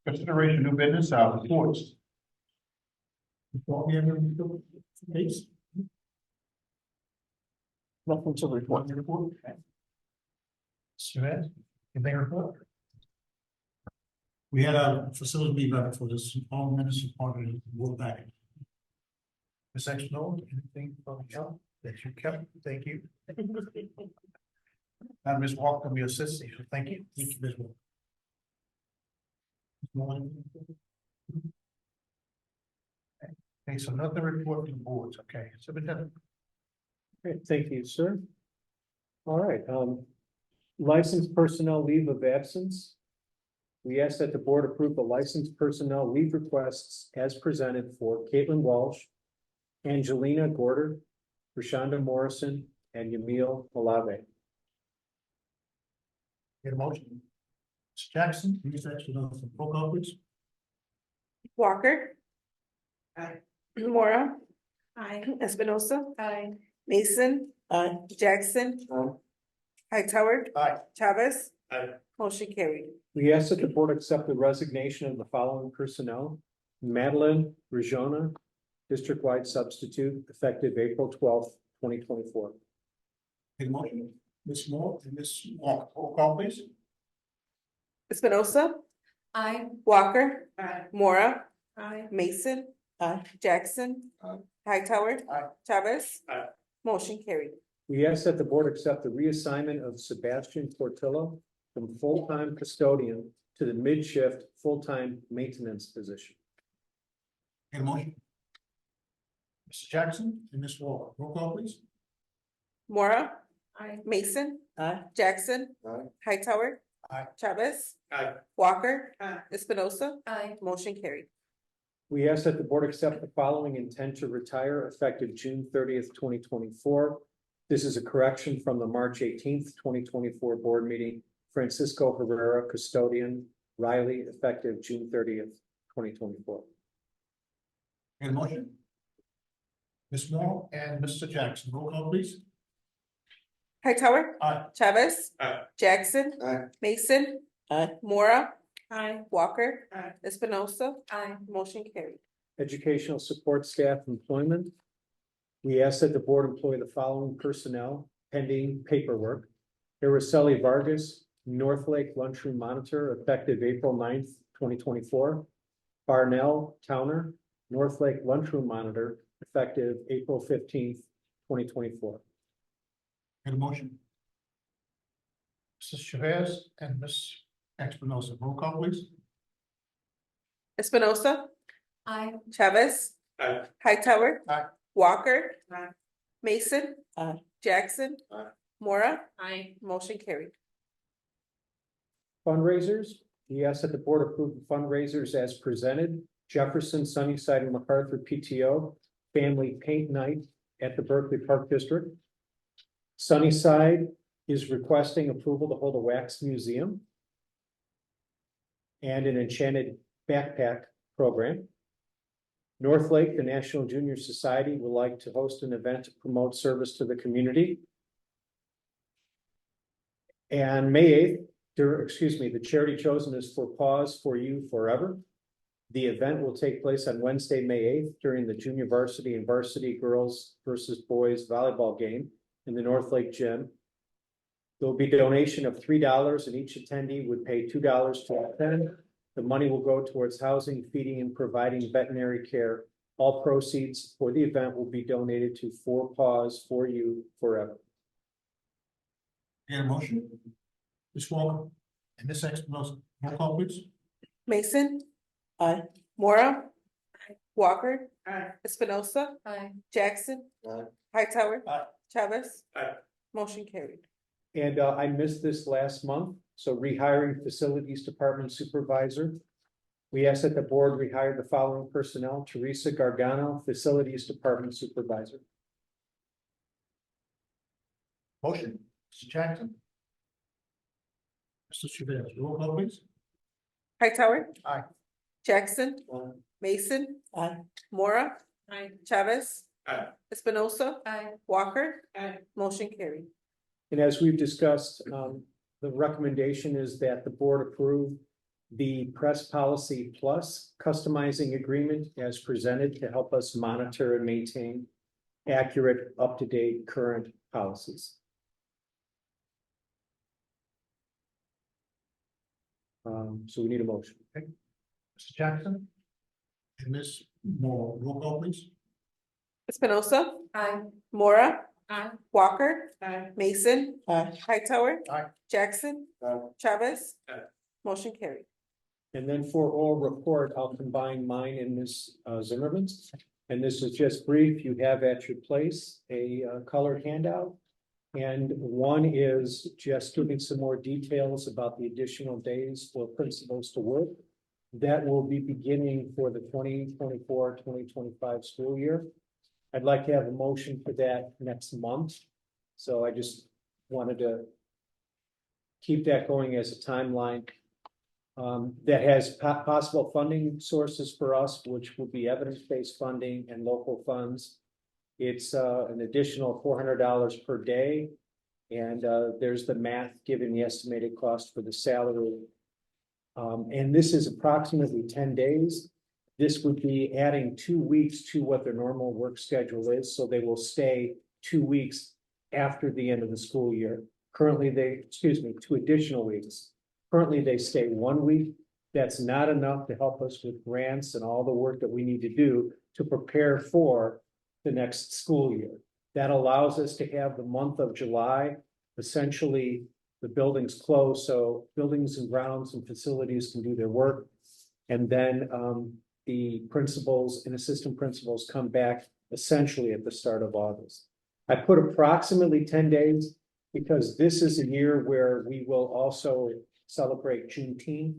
Consideration new business, reports. Report, we have any case? Nothing to report. Report. Chavez, anything to report? We had a facility meeting for this, all ministers part of the work back. Ms. Exno, anything from you that you kept? Thank you. And Ms. Walker, we assist you. Thank you. Thank you, Ms. Walker. Okay, so nothing report from the boards, okay, so we done. Great, thank you, sir. All right, licensed personnel leave of absence. We ask that the board approve the licensed personnel leave requests as presented for Caitlin Walsh, Angelina Gorder, Rashonda Morrison, and Yamil Malave. Get a motion. Ms. Jackson, please actually know some roll call, please. Walker. Aye. Mora. Aye. Espinosa. Aye. Mason. Aye. Jackson. Aye. Hightower. Aye. Chavez. Aye. Motion carried. We ask that the board accept the resignation of the following personnel: Madeline Rajona, district-wide substitute, effective April 12th, 2024. Get a motion. Ms. Moore and Ms. Walker, roll call, please. Espinosa. Aye. Walker. Aye. Mora. Aye. Mason. Aye. Jackson. Aye. Hightower. Aye. Chavez. Aye. Motion carried. We ask that the board accept the reassignment of Sebastian Portillo from full-time custodian to the mid-shift, full-time maintenance position. Get a motion. Mr. Jackson and Ms. Wall, roll call please. Mora. Aye. Mason. Aye. Jackson. Aye. Hightower. Aye. Chavez. Aye. Walker. Espinosa. Aye. Motion carried. We ask that the board accept the following intent to retire effective June 30th, 2024. This is a correction from the March 18th, 2024 board meeting. Francisco Herrera, custodian, Riley, effective June 30th, 2024. Get a motion. Ms. Wall and Mr. Jackson, roll call please. Hightower. Aye. Chavez. Aye. Jackson. Aye. Mason. Aye. Mora. Aye. Walker. Aye. Espinosa. Aye. Motion carried. Educational support staff employment. We ask that the board employ the following personnel pending paperwork. Araceli Vargas, Northlake lunchroom monitor, effective April 9th, 2024. Barnell Towner, Northlake lunchroom monitor, effective April 15th, 2024. Get a motion. Mrs. Chavez and Ms. Espinosa, roll call please. Espinosa. Aye. Chavez. Aye. Hightower. Aye. Walker. Aye. Mason. Aye. Jackson. Aye. Mora. Aye. Motion carried. Fundraisers, we ask that the board approve the fundraisers as presented. Jefferson, Sunnyside, and MacArthur PTO, family paint night at the Berkeley Park District. Sunnyside is requesting approval to hold a wax museum and an enchanted backpack program. Northlake, the National Junior Society, would like to host an event to promote service to the community. And May 8th, the charity chosen is For Pause For You Forever. The event will take place on Wednesday, May 8th, during the junior varsity and varsity girls versus boys volleyball game in the Northlake Gym. There will be a donation of $3 and each attendee would pay $2 to attend. The money will go towards housing, feeding, and providing veterinary care. All proceeds for the event will be donated to For Pause For You Forever. Get a motion. Ms. Walker and Ms. Espinosa, roll call please. Mason. Aye. Mora. Walker. Aye. Espinosa. Aye. Jackson. Aye. Hightower. Aye. Chavez. Aye. Motion carried. And I missed this last month, so rehiring facilities department supervisor. We ask that the board rehire the following personnel: Teresa Gargano, facilities department supervisor. Motion. Mr. Jackson. Mr. Chavez, roll call please. Hightower. Aye. Jackson. Aye. Mason. Aye. Mora. Aye. Chavez. Aye. Espinosa. Aye. Walker. Aye. Motion carried. And as we've discussed, the recommendation is that the board approve the Press Policy Plus customizing agreement as presented to help us monitor and maintain accurate, up-to-date, current policies. So we need a motion. Mr. Jackson and Ms. Moore, roll call please. Espinosa. Aye. Mora. Aye. Walker. Aye. Mason. Aye. Hightower. Aye. Jackson. Aye. Chavez. Aye. Motion carried. And then for oral report, I'll combine mine and Ms. Zimmerman's. And this is just brief. You have at your place a colored handout. And one is just giving some more details about the additional days for principals to work. That will be beginning for the 2024-2025 school year. I'd like to have a motion for that next month. So I just wanted to keep that going as a timeline. That has possible funding sources for us, which will be evidence-based funding and local funds. It's an additional $400 per day. And there's the math given the estimated cost for the salary. And this is approximately 10 days. This would be adding 2 weeks to what their normal work schedule is. So they will stay 2 weeks after the end of the school year. Currently, 2 additional weeks. Currently, they stay 1 week. That's not enough to help us with grants and all the work that we need to do to prepare for the next school year. That allows us to have the month of July, essentially, the buildings closed, so buildings and grounds and facilities can do their work. And then the principals and assistant principals come back essentially at the start of August. I put approximately 10 days because this is a year where we will also celebrate Juneteenth.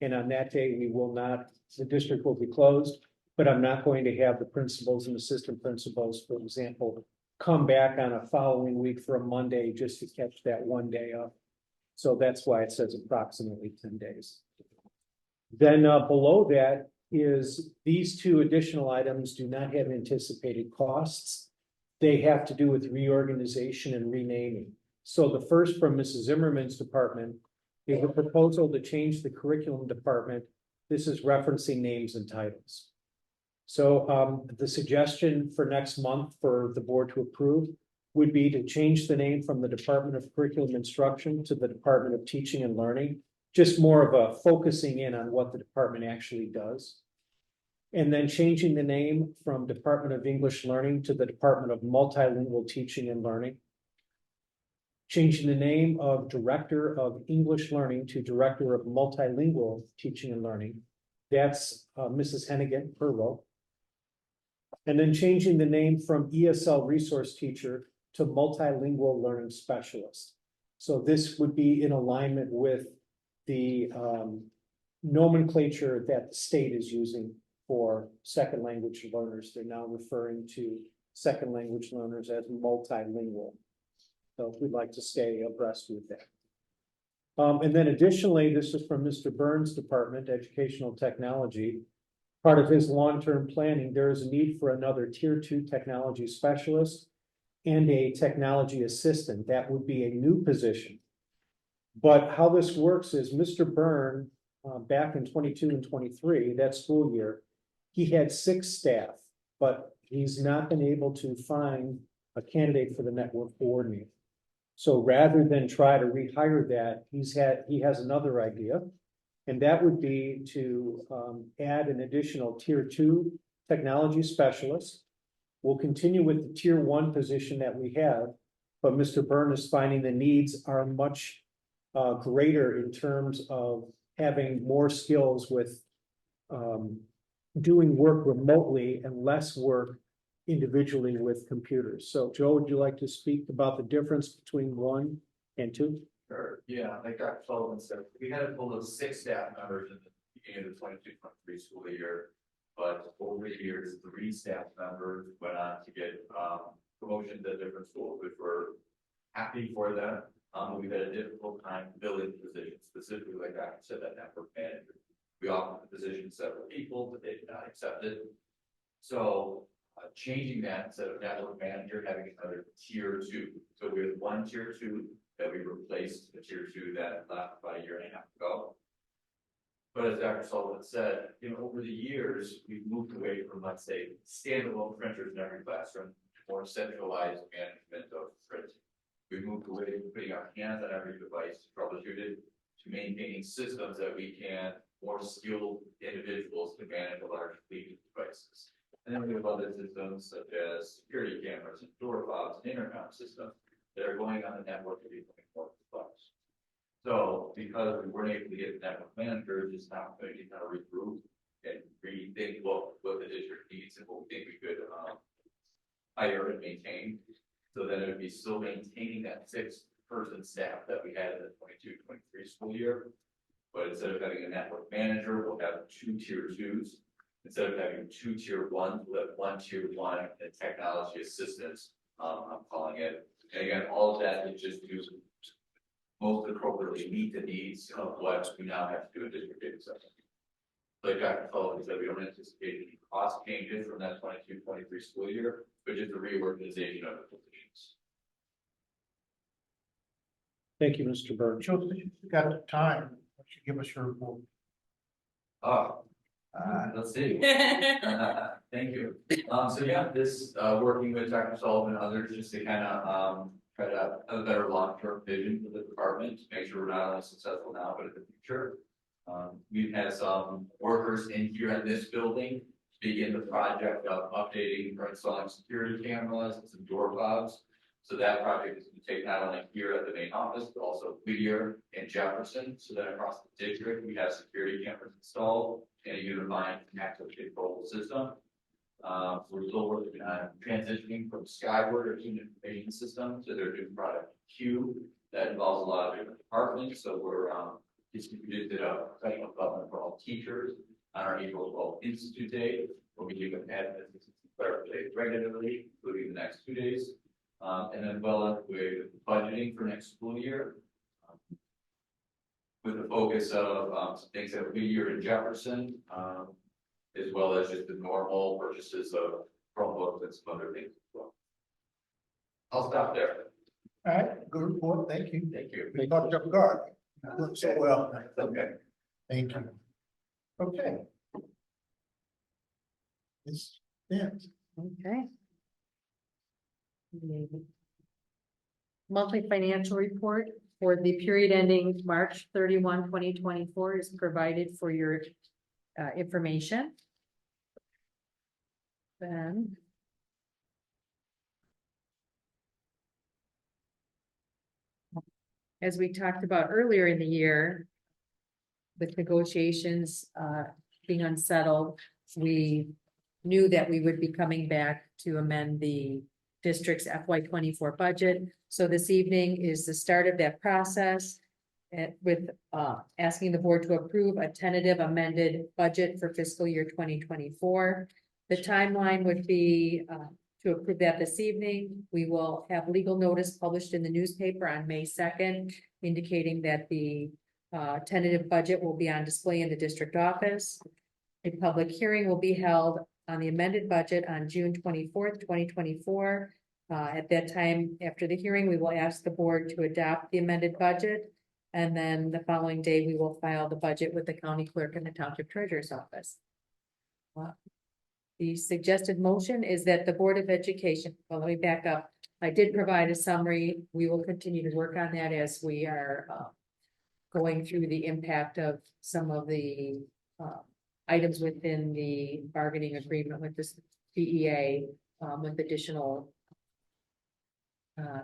And on that day, we will not, the district will be closed, but I'm not going to have the principals and assistant principals, for example, come back on a following week for a Monday just to catch that one day up. So that's why it says approximately 10 days. Then below that is these two additional items do not have anticipated costs. They have to do with reorganization and renaming. So the first from Mrs. Zimmerman's department is a proposal to change the curriculum department. This is referencing names and titles. So the suggestion for next month for the board to approve would be to change the name from the Department of Curriculum Instruction to the Department of Teaching and Learning. Just more of a focusing in on what the department actually does. And then changing the name from Department of English Learning to the Department of Multilingual Teaching and Learning. Changing the name of Director of English Learning to Director of Multilingual Teaching and Learning. That's Mrs. Hennigan, her role. And then changing the name from ESL Resource Teacher to Multilingual Learning Specialist. So this would be in alignment with the nomenclature that the state is using for second language learners. They're now referring to second language learners as multilingual. So we'd like to stay abreast with that. And then additionally, this is from Mr. Burns' department, Educational Technology. Part of his long-term planning, there is a need for another tier 2 technology specialist and a technology assistant. That would be a new position. But how this works is Mr. Byrne, back in 22 and 23, that school year, he had 6 staff, but he's not been able to find a candidate for the network coordinator. So rather than try to rehire that, he has another idea, and that would be to add an additional tier 2 technology specialist. We'll continue with the tier 1 position that we have, but Mr. Byrne is finding the needs are much greater in terms of having more skills with doing work remotely and less work individually with computers. So Joe, would you like to speak about the difference between 1 and 2? Sure, yeah, like Dr. Sullivan said, we had a total of 6 staff members in the beginning of the 22-23 school year. But over the years, 3 staff members went on to get promotions at different schools, which were happy for them. We've had a difficult time filling positions, specifically like Dr. said, that network manager. We offered the position to several people, but they did not accept it. So changing that instead of network manager, having another tier 2. So we have 1 tier 2 that we replaced the tier 2 that left about a year and a half ago. But as Dr. Sullivan said, over the years, we've moved away from, let's say, standalone printers in every classroom to more centralized management of printing. We've moved away from putting our hands on every device to troubleshoot it, to maintaining systems that we can, more skilled individuals to manage a large fleet of devices. And then we have other systems such as security cameras and door fobs and intercom systems that are going on the network to be more complex. So because we weren't able to get the network manager, it's an opportunity to kind of regroup and rethink what the district needs and what we think we could hire and maintain. So then it would be still maintaining that 6-person staff that we had in the 22-23 school year. But instead of having a network manager, we'll have 2 tier 2s. Instead of having 2 tier 1s, we'll have 1 tier 1 and technology assistants, I'm calling it. And again, all of that is just to most appropriately meet the needs of what we now have to do in district 87. Like Dr. Sullivan said, we don't anticipate any cost changes from that 22-23 school year, but just a reorganization of the positions. Thank you, Mr. Byrne. Joe, you got the time. Why don't you give us your report? Let's see. Thank you. So yeah, this working with Dr. Sullivan and others just to kind of try to have a better long-term vision for the department to make sure we're not only successful now, but in the future. We've had some workers in here in this building begin the project of updating or installing security cameras and some door fobs. So that project is going to take not only here at the main office, but also Whittier and Jefferson, so that across the district, we have security cameras installed and a unified active control system. We're still working on transitioning from Skyward, our student information system, to their new product Q. That involves a lot of different departments, so we're distributed a professional development for all teachers on our April 12th Institute Day, where we do an admin clarification regularly, including the next 2 days. And then well underway with budgeting for next school year. With the focus of some things that we here in Jefferson, as well as just the normal purchases of Chromebooks and some other things as well. I'll stop there. All right, good report, thank you. Thank you. We caught you off guard. Look so well. Okay. Thank you. Okay. It's, yeah. Okay. Monthly financial report for the period ending March 31, 2024 is provided for your information. Then as we talked about earlier in the year, with negotiations being unsettled, we knew that we would be coming back to amend the district's FY24 budget. So this evening is the start of that process with asking the board to approve a tentative amended budget for fiscal year 2024. The timeline would be to approve that this evening. We will have legal notice published in the newspaper on May 2nd, indicating that the tentative budget will be on display in the district office. A public hearing will be held on the amended budget on June 24th, 2024. At that time, after the hearing, we will ask the board to adopt the amended budget. And then the following day, we will file the budget with the county clerk and the township treasurer's office. The suggested motion is that the Board of Education, well, let me back up. I did provide a summary. We will continue to work on that as we are going through the impact of some of the items within the bargaining agreement with this DEA with additional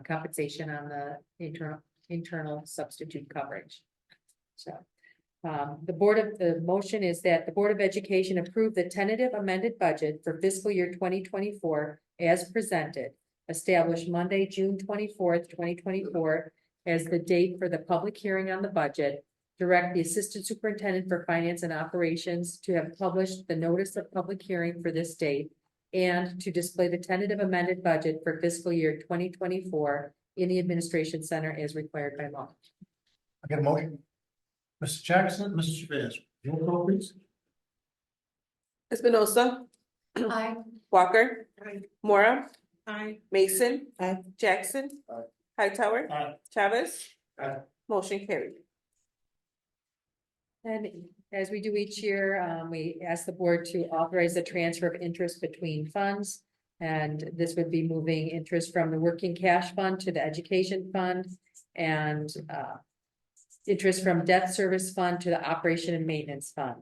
compensation on the internal substitute coverage. So the motion is that the Board of Education approve the tentative amended budget for fiscal year 2024 as presented, establish Monday, June 24th, 2024 as the date for the public hearing on the budget, direct the Assistant Superintendent for Finance and Operations to have published the notice of public hearing for this date, and to display the tentative amended budget for fiscal year 2024 in the Administration Center as required by law. I get a motion. Mr. Jackson, Mr. Chavez, roll call please. Espinosa. Aye. Walker. Aye. Mora. Aye. Mason. Aye. Jackson. Aye. Hightower. Aye. Chavez. Aye. Motion carried. And as we do each year, we ask the board to authorize the transfer of interest between funds. And this would be moving interest from the working cash fund to the education fund, and interest from debt service fund to the operation and maintenance fund.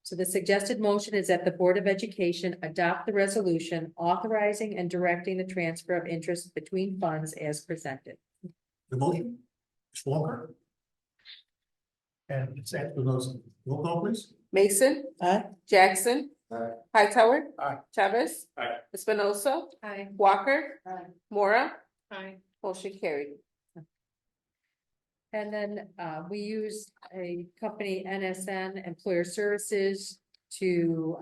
So the suggested motion is that the Board of Education adopt the resolution authorizing and directing the transfer of interest between funds as presented. The motion, Ms. Walker. And it's Espinosa, roll call please. Mason. Aye. Jackson. Aye. Hightower. Aye. Chavez. Aye. Espinosa. Aye. Walker. Aye. Mora. Aye. Motion carried. And then we use a company, NSN Employer Services, to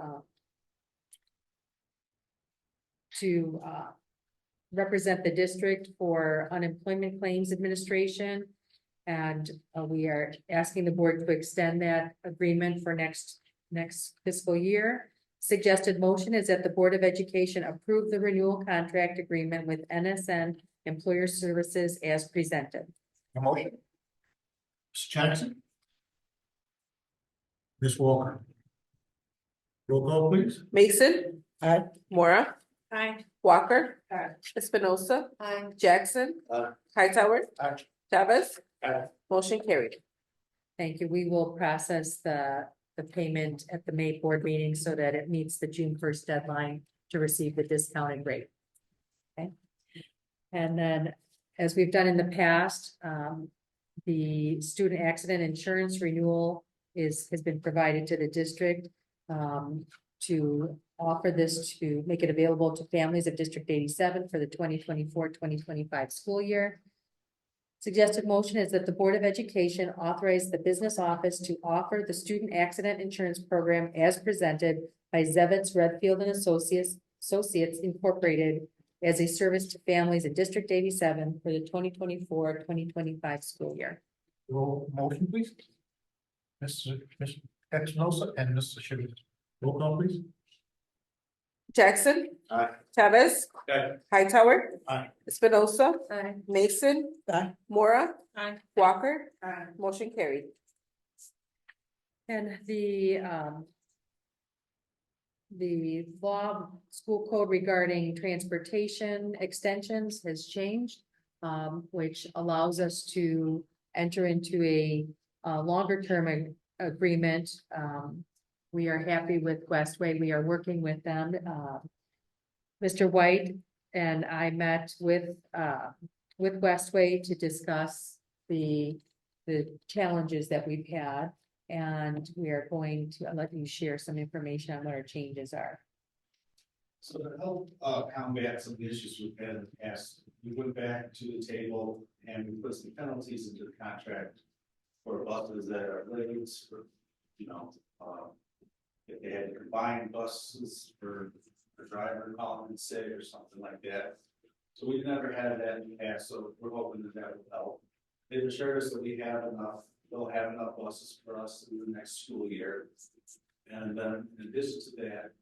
represent the district for unemployment claims administration. And we are asking the board to extend that agreement for next fiscal year. Suggested motion is that the Board of Education approve the renewal contract agreement with NSN Employer Services as presented. A motion. Mr. Jackson. Ms. Walker. Roll call please. Mason. Aye. Mora. Aye. Walker. Aye. Espinosa. Aye. Jackson. Aye. Hightower. Aye. Chavez. Aye. Motion carried. Thank you. We will process the the payment at the May board meeting so that it meets the June 1st deadline to receive the discounted rate. Okay. And then, as we've done in the past, the student accident insurance renewal has been provided to the district to offer this, to make it available to families of District 87 for the 2024-2025 school year. Suggested motion is that the Board of Education authorize the business office to offer the student accident insurance program as presented by Zevitz Redfield and Associates Incorporated as a service to families in District 87 for the 2024-2025 school year. Roll motion, please. Mr. Espinosa and Mr. Shibby. Roll call, please. Jackson. Aye. Chavez. Aye. Hightower. Aye. Espinosa. Aye. Mason. Aye. Mora. Aye. Walker. Aye. Motion carried. And the law school code regarding transportation extensions has changed, which allows us to enter into a longer term agreement. We are happy with Westway. We are working with them. Mr. White and I met with Westway to discuss the challenges that we've had. And we are going to let you share some information on what our changes are. So to help combat some of the issues we've had in the past, we went back to the table and we put some penalties into the contract for buses that are late, for, if they had to combine buses for a driver calling in sick or something like that. So we've never had that in the past, so we're hoping that that will help. They've assured us that we have enough, they'll have enough buses for us in the next school year. And then in addition to that,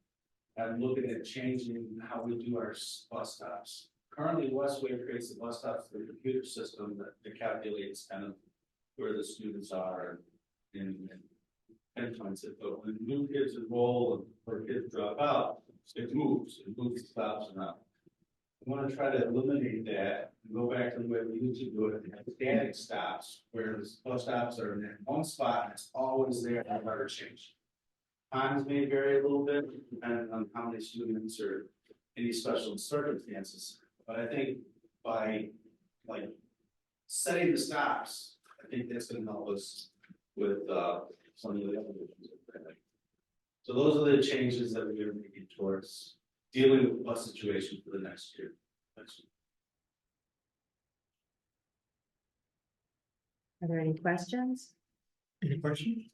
I'm looking at changing how we do our bus stops. Currently, Westway creates the bus stops through a computer system that calculates kind of where the students are and pinpoints it. But when new kids enroll or kids drop out, it moves the stops around. I want to try to eliminate that and go back to the way we used to do it and have static stops, where the bus stops are in that one spot and it's always there, never change. Times may vary a little bit depending on how many students or any special circumstances. But I think by setting the stops, I think that's going to help us with some of the other issues. So those are the changes that we're making towards dealing with the bus situation for the next year. Are there any questions? Any questions?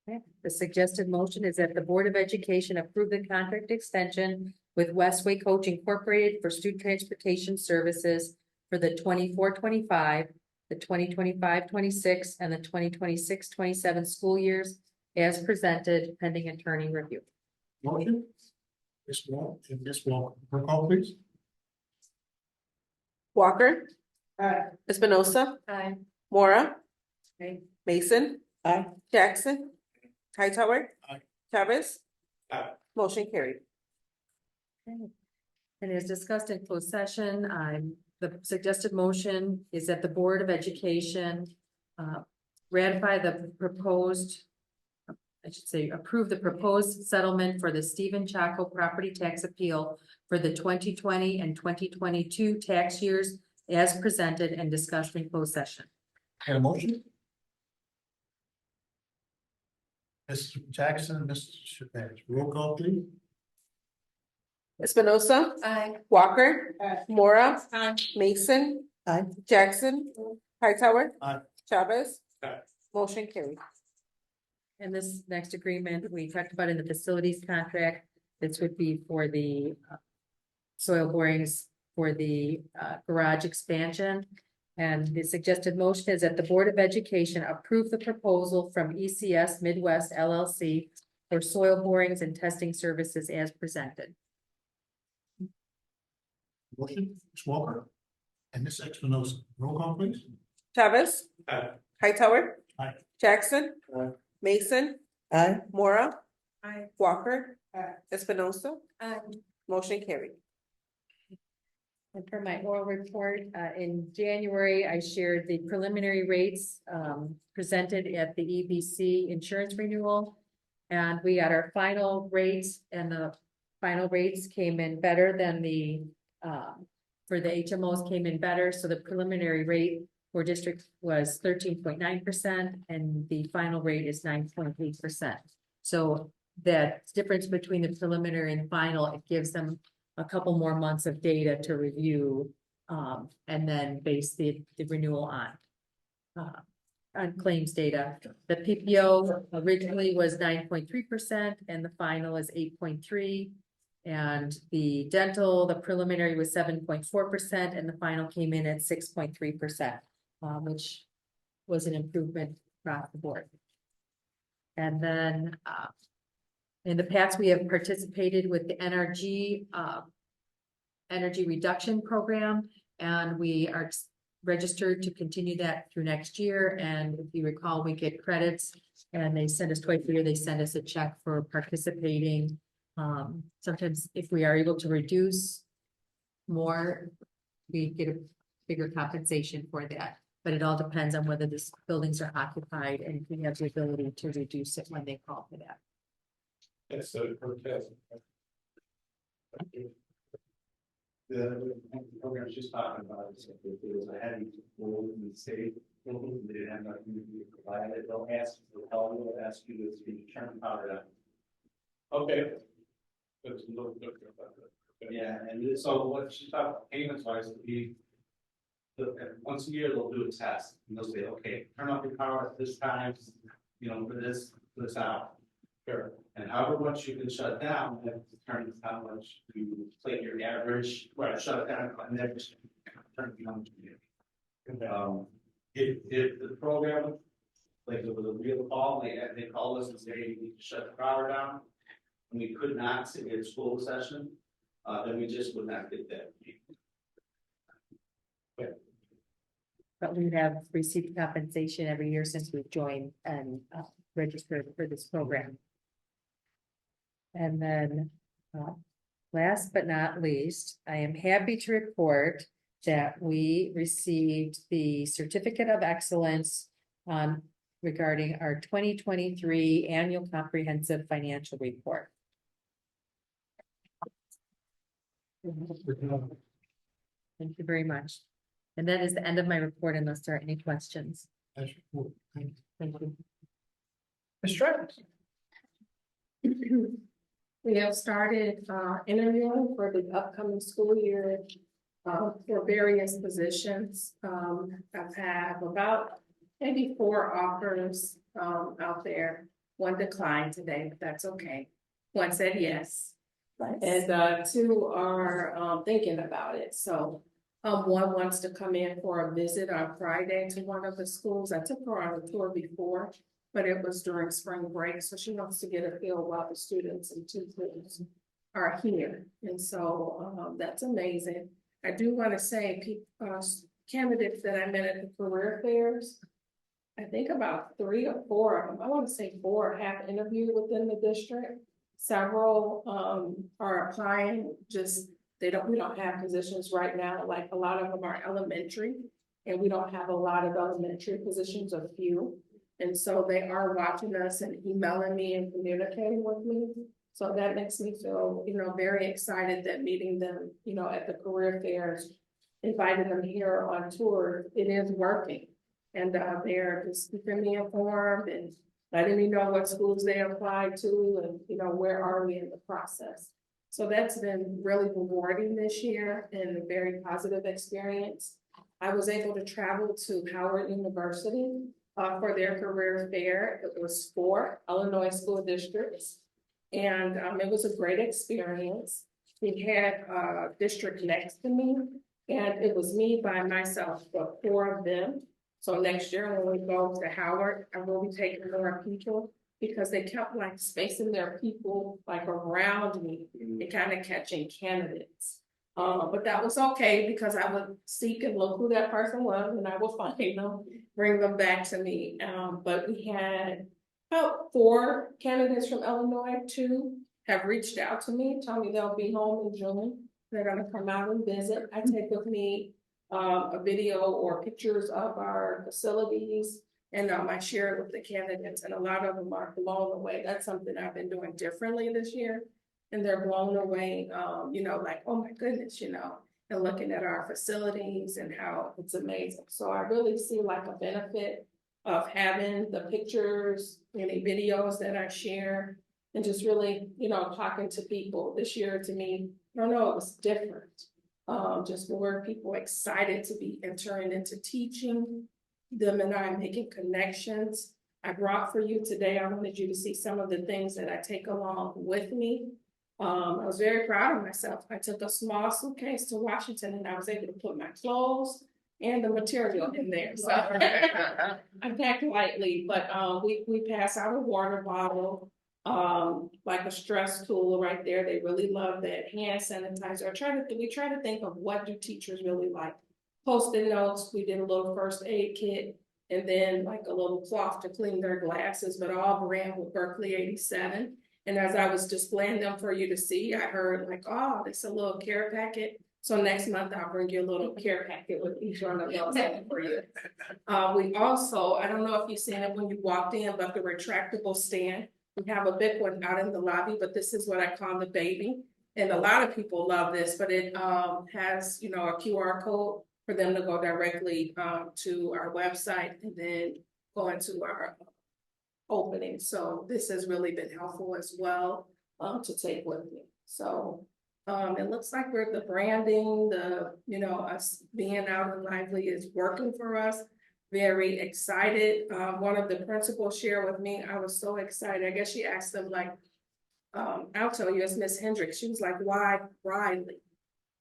Okay. The suggested motion is that the Board of Education approve the contract extension with Westway Coach Incorporated for student transportation services for the 24-25, the 2025-26, and the 2026-27 school years as presented, pending attorney review. Motion. Ms. Walker, roll call, please. Walker. Espinosa. Aye. Mora. Aye. Mason. Aye. Jackson. Hightower. Aye. Chavez. Aye. Motion carried. Okay. And as discussed in closed session, the suggested motion is that the Board of Education ratify the proposed, I should say, approve the proposed settlement for the Stephen Chaco property tax appeal for the 2020 and 2022 tax years as presented and discussed in closed session. And a motion? Mr. Jackson, Mr. Shabazz, roll call, please. Espinosa. Aye. Walker. Mora. Aye. Mason. Aye. Jackson. Hightower. Aye. Chavez. Aye. Motion carried. And this next agreement we talked about in the facilities contract, this would be for the soil borings for the garage expansion. And the suggested motion is that the Board of Education approve the proposal from ECS Midwest LLC for soil borings and testing services as presented. Motion, Ms. Walker. And Ms. Espinosa, roll call, please. Chavez. Aye. Hightower. Aye. Jackson. Aye. Mason. Aye. Mora. Aye. Walker. Espinosa. Aye. Motion carried. And for my oral report, in January, I shared the preliminary rates, presented at the EBC insurance renewal. And we got our final rates, and the final rates came in better than the, for the HMOs came in better. So the preliminary rate for district was 13.9%, and the final rate is 9.8%. So that difference between the preliminary and final, it gives them a couple more months of data to review, and then base the renewal on claims data. The PPO originally was 9.3%, and the final is 8.3%. And the dental, the preliminary was 7.4%, and the final came in at 6.3%, which was an improvement across the board. And then, in the past, we have participated with the NRG energy reduction program, and we are registered to continue that through next year. And if you recall, we get credits, and they send us twice a year. They send us a check for participating. Sometimes if we are able to reduce more, we get a bigger compensation for that. But it all depends on whether the buildings are occupied, and if we have the ability to reduce it when they call for that. That's so fantastic. The program she's talking about is if there was a heavy role in the state, they didn't have enough community to provide it. They'll ask you to help, they'll ask you to turn power down. Okay. That's a little different about that. Okay. Yeah, and so what she's talking about payments wise would be, once a year they'll do a test, and they'll say, okay, turn off your power at this time, you know, for this hour. Sure. And however much you can shut down, that determines how much you take your average, right, shut it down, and then just turn it on. If the program, like there was a real call, they called us and said, hey, you need to shut the power down, and we could not sit in school session, then we just would not get that. But we have received compensation every year since we've joined and registered for this program. And then, last but not least, I am happy to report that we received the Certificate of Excellence regarding our 2023 Annual Comprehensive Financial Report. Thank you very much. And that is the end of my report, unless there are any questions. Thank you. Thank you. Ms. Travis? We have started interviewing for the upcoming school year for various positions. I've had about maybe 4 offers out there. 1 declined today, but that's okay. 1 said yes. And 2 are thinking about it. So 1 wants to come in for a visit on Friday to one of the schools. I took her on a tour before, but it was during spring break. So she wants to get a feel while the students and tutors are here. And so that's amazing. I do want to say candidates that I met at the career fairs, I think about 3 or 4 of them, I want to say 4 have interviewed within the district. Several are applying, just we don't have positions right now. Like a lot of them are elementary, and we don't have a lot of elementary positions, a few. And so they are watching us and emailing me and communicating with me. So that makes me feel, very excited that meeting them, at the career fairs, inviting them here on tour, it is working. And they're just keeping me informed and letting me know what schools they applied to and, where are we in the process. So that's been really rewarding this year and a very positive experience. I was able to travel to Howard University for their career fair. It was 4 Illinois school districts, and it was a great experience. We had a district next to me, and it was me by myself for 4 of them. So next year when we go to Howard, I will be taking more people because they kept like spacing their people like around me and kind of catching candidates. But that was okay because I would seek and look who that person was and I would find them, bring them back to me. But we had about 4 candidates from Illinois. 2 have reached out to me, told me they'll be home in June. they're gonna come out and visit. I take with me a video or pictures of our facilities. And I share it with the candidates, and a lot of them are blown away. That's something I've been doing differently this year. And they're blown away, like, oh my goodness, and looking at our facilities and how it's amazing. So I really see like a benefit of having the pictures, any videos that I share, and just really, talking to people. This year to me, I don't know, it was different. Just more people excited to be entering into teaching, them and I making connections. I brought for you today, I wanted you to see some of the things that I take along with me. I was very proud of myself. I took a small suitcase to Washington and I was able to put my clothes and the material in there. So I packed lightly, but we pass out a water bottle, like a stress tool right there. They really love that. Hand sanitizer. We try to think of what do teachers really like. Post-it notes. We did a little first aid kit, and then like a little cloth to clean their glasses, but all brand with Berkeley 87. And as I was displaying them for you to see, I heard like, oh, this is a little care packet. So next month I'll bring you a little care packet with each one of those for you. We also, I don't know if you've seen it when you walked in, but the retractable stand. We have a big one out in the lobby, but this is what I call the baby. And a lot of people love this, but it has, a QR code for them to go directly to our website and then go into our opening. So this has really been helpful as well to take with me. So it looks like the branding, us being out and lively is working for us. Very excited. One of the principals shared with me, I was so excited. I guess she asked them like, I'll tell you, it's Miss Hendricks. She was like, why Riley?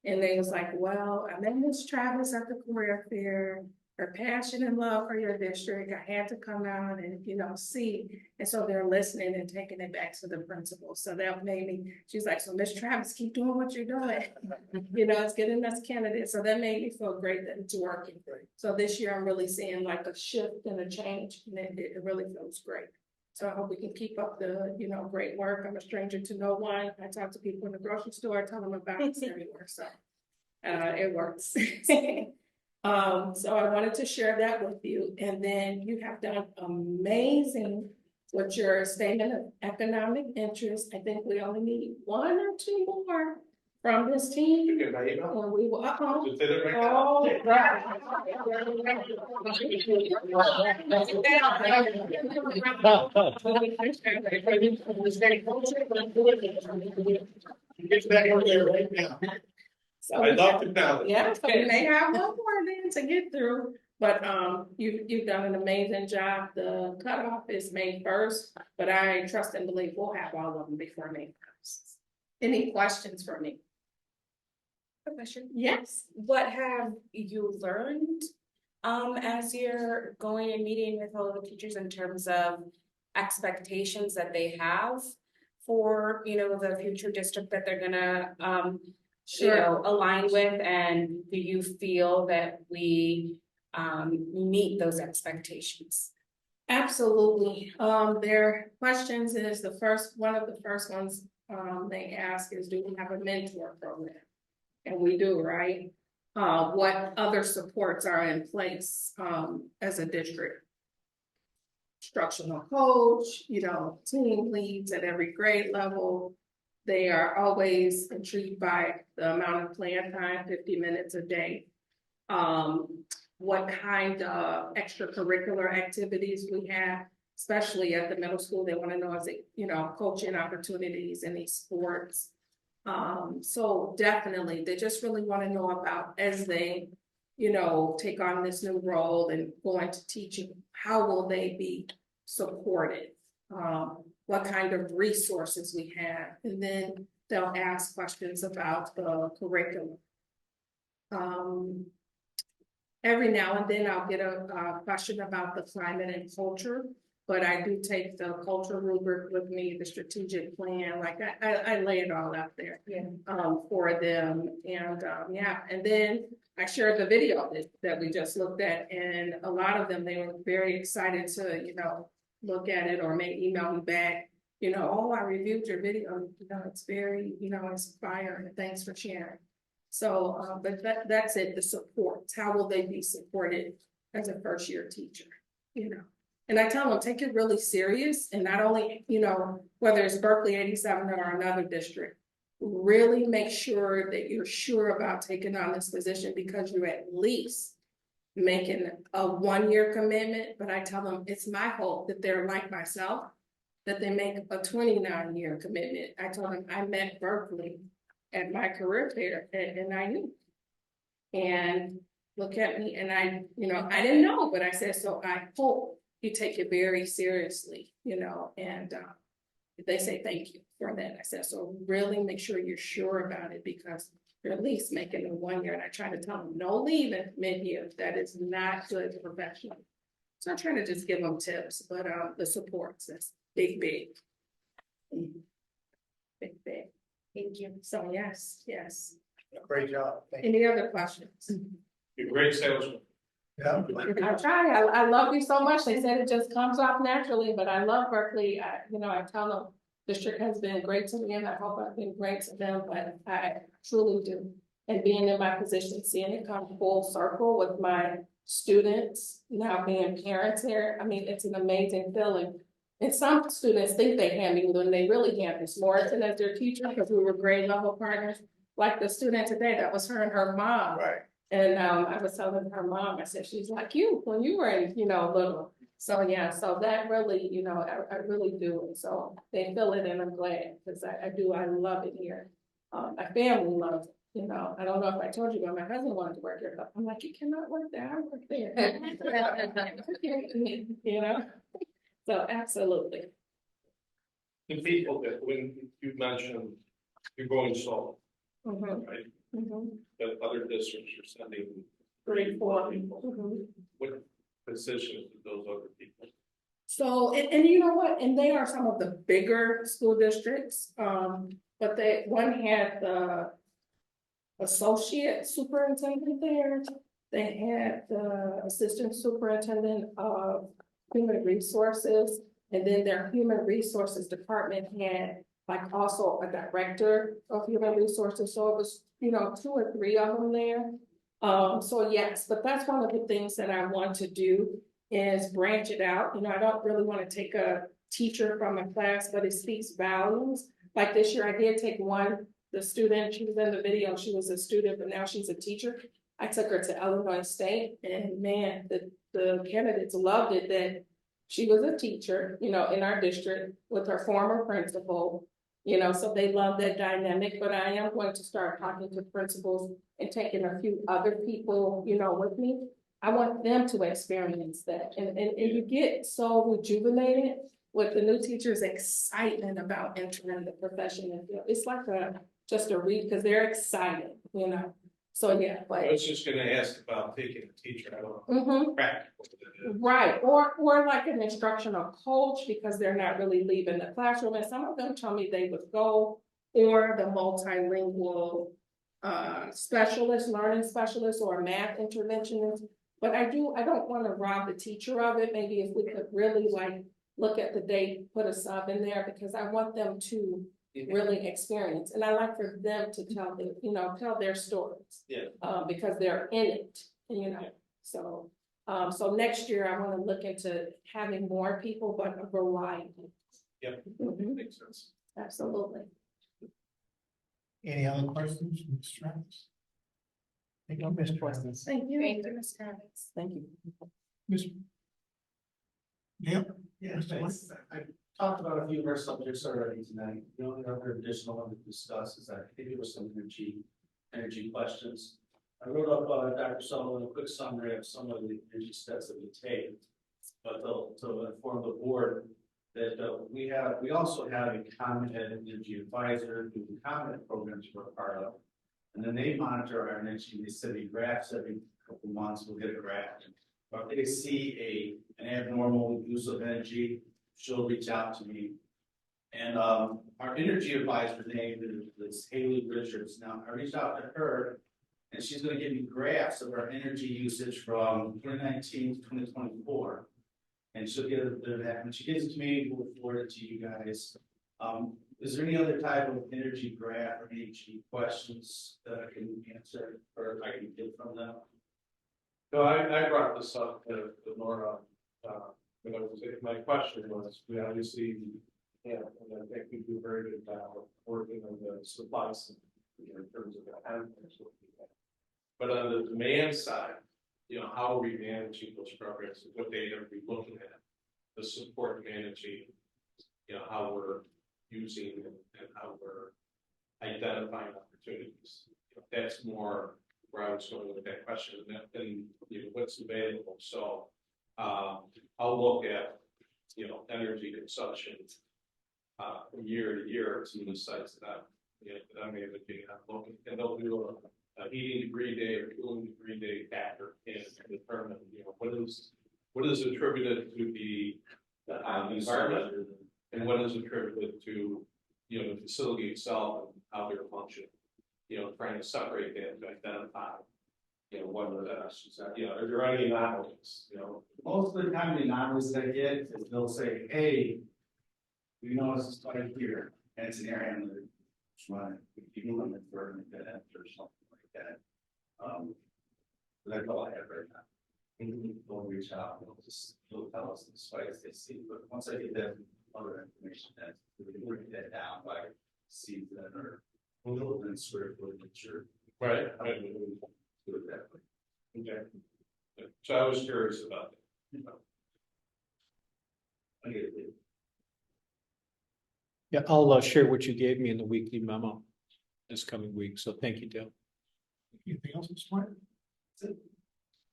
And they was like, well, I met Miss Travis at the career fair. Her passion and love for your district. I had to come out and, see. And so they're listening and taking it back to the principal. So that made me, she's like, so Miss Travis, keep doing what you're doing. It's getting us candidates. So that made me feel great that it's working. So this year I'm really seeing like a shift and a change, and it really feels great. So I hope we can keep up the, great work. I'm a stranger to no one. I talk to people in the grocery store, tell them about this everywhere. So it works. So I wanted to share that with you. And then you have done amazing with your statement of economic interest. I think we only need one or two more from this team. You get my email? And we will, Just did it right Get that over there right now. So I'd love to know. Yeah, so we may have one more then to get through, but you've done an amazing job. The cutoff is May 1st, but I trust and believe we'll have all of them before May 1st. Any questions for me? A question. Yes. What have you learned as you're going and meeting with all of the teachers in terms of expectations that they have for, the future district that they're gonna align with, and do you feel that we meet those expectations? Absolutely. Their questions is one of the first ones they ask is, do we have a mentor program? And we do, right? What other supports are in place as a district? Instructional coach, team leads at every grade level. They are always intrigued by the amount of plan time, 50 minutes a day. What kind of extracurricular activities we have, especially at the middle school. They want to know, is it, coaching opportunities in these sports. So definitely, they just really want to know about as they, take on this new role and go into teaching, how will they be supported? What kind of resources we have, and then they'll ask questions about the curriculum. Every now and then I'll get a question about the climate and culture, but I do take the culture rubric with me, the strategic plan, like I lay it all out there for them. And and then I shared the video that we just looked at, and a lot of them, they were very excited to, look at it or may email me back, oh, I reviewed your video, it's very, inspiring, thanks for sharing. So, but that's it, the supports, how will they be supported as a first year teacher, you know? And I tell them, take it really serious, and not only, you know, whether it's Berkeley 87 or another district, really make sure that you're sure about taking on this position, because you're at least making a 1-year commitment. But I tell them, it's my hope that they're like myself, that they make a 29-year commitment. I told them I met Berkeley at my career fair at NIU. And look at me, and I, you know, I didn't know, but I said, so I hope you take it very seriously, you know, and they say thank you for that. I said, so really make sure you're sure about it, because you're at least making it 1 year. And I try to tell them, no leaving mid-year. That is not good professionally. So I'm trying to just give them tips, but the supports, that's big, big. Big, big. Thank you. So yes. Great job. Thank you. Any other questions? You're a great salesman. Yeah. I try. I love you so much. They said it just comes off naturally, but I love Berkeley. I tell them district has been great to me, and I hope I've been great to them, but I truly do. And being in my position, seeing it come full circle with my students now being parents here, I mean, it's an amazing feeling. And some students think they hand me when they really hand Miss Morrison as their teacher, because we were grade level partners. Like the student today, that was her and her mom. Right. And I was telling her mom, I said, she's like you when you were in, you know, little. So yeah, so that really, you know, I really do. And so they feel it, and I'm glad, because I love it here. My family loves it. You know, I don't know if I told you, but my husband wanted to work here, but I'm like, you cannot work there. I work there. You know, so absolutely. The people that, when you mentioned you're going solo, right? That other districts are sending 3, 4 people. What positions are those other people? So, and you know what, and they are some of the bigger school districts, but one had the associate superintendent there. They had the assistant superintendent of human resources, and then their human resources department had like also a director of human resources. So it was, you know, 2 or 3 of them there. So yes, but that's one of the things that I want to do is branch it out. You know, I don't really want to take a teacher from a class, but it speaks volumes. Like this year, I did take the student, she was in the video, she was a student, but now she's a teacher. I took her to Illinois State, and man, the candidates loved it that she was a teacher, you know, in our district with her former principal, you know, so they love that dynamic. But I am going to start talking to principals and taking a few other people, you know, with me. I want them to experience that. And you get so rejuvenated with the new teachers' excitement about entering the profession. And it's like just a read, because they're excited, you know. So yeah, but I was just gonna ask about taking a teacher. I don't know. Practical. right, or like an instructional coach, because they're not really leaving the classroom. And some of them told me they would go, or the multilingual specialist, learning specialist, or math interventionist. But I don't want to rob the teacher of it. Maybe if we could really like look at the date, put a sub in there, because I want them to really experience. And I like for them to tell their stories. Yeah. Because they're in it, you know. So so next year I want to look into having more people, but a variety. Yep. Makes sense. Absolutely. Any other questions, Ms. Travis? Thank you, Mr. Travis. Thank you, Mr. Travis. Thank you. Ms. Yep. Yeah, thanks. I talked about a few of our subjects already tonight. The only other additional one to discuss is that I think there were some energy questions. I wrote up, Dr. Sullivan, a quick summary of some of the energy steps that we take, but to inform the board that we also have a comment energy advisor who the comment programs we're a part of. And then they monitor our energy. They send me graphs every couple of months. We'll get a graph. But if they see an abnormal use of energy, she'll reach out to me. And our energy advisor name is Haley Richards. Now I reached out to her, and she's going to give me graphs of our energy usage from 2019 to 2024. And she'll get a bit of that. When she gives it to me, we'll forward it to you guys. Is there any other type of energy graph or energy questions that I can answer or I can get from them? No, I brought this up to Laura, my question was, we obviously, and I think we do a very good job working on the supply side in terms of the contracts. But on the demand side, how are we managing those programs, what data are we looking at, the support managing, how we're using and how we're identifying opportunities. That's more where I was going with that question, and what's available. So I'll look at energy consumption from year to year. Some of the sites that I'm advocating, I'm looking, and they'll do a heating degree day or cooling degree day factor and determine what is attributed to the environment and what is attributed to the facility itself and how they're functioning. Trying to separate that to identify what are the are there any anomalies? Most of the time, the anomalies that I get is they'll say, "Hey, we noticed a spike here, and it's an air handler running. We can limit for an event or something like that." That's all I have right now. They'll reach out, they'll tell us the spikes they see. But once I get that other information, that we can break that down by season or and square footage or Right. Do it that way. Okay. So I was curious about that. I get it. Yeah, I'll share what you gave me in the weekly memo this coming week. So thank you, Dale. Anything else, Mr. White? That's it.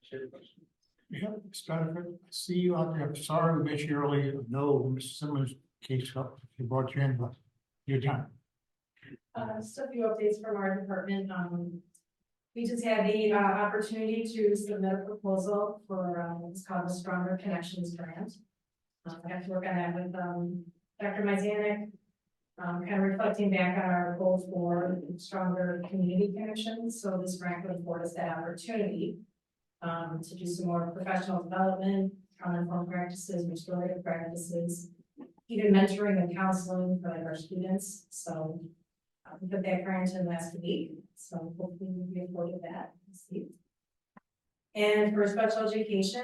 Share your question. Yeah, Stratford, I see you out there. I'm sorry we missed you earlier. No, Mr. Simmons case up. He brought you in, but your time. Just a few updates from our department. We just had the opportunity to submit a proposal for what's called the Stronger Connections Grant. I got to work on that with Dr. Myzanek, kind of reflecting back on our goals for stronger community connections. So this grant would afford us that opportunity to do some more professional development, trauma-informed practices, restorative practices, even mentoring and counseling for our students. So we put that grant in last week, so hopefully we'll be afforded that this week. And for special education,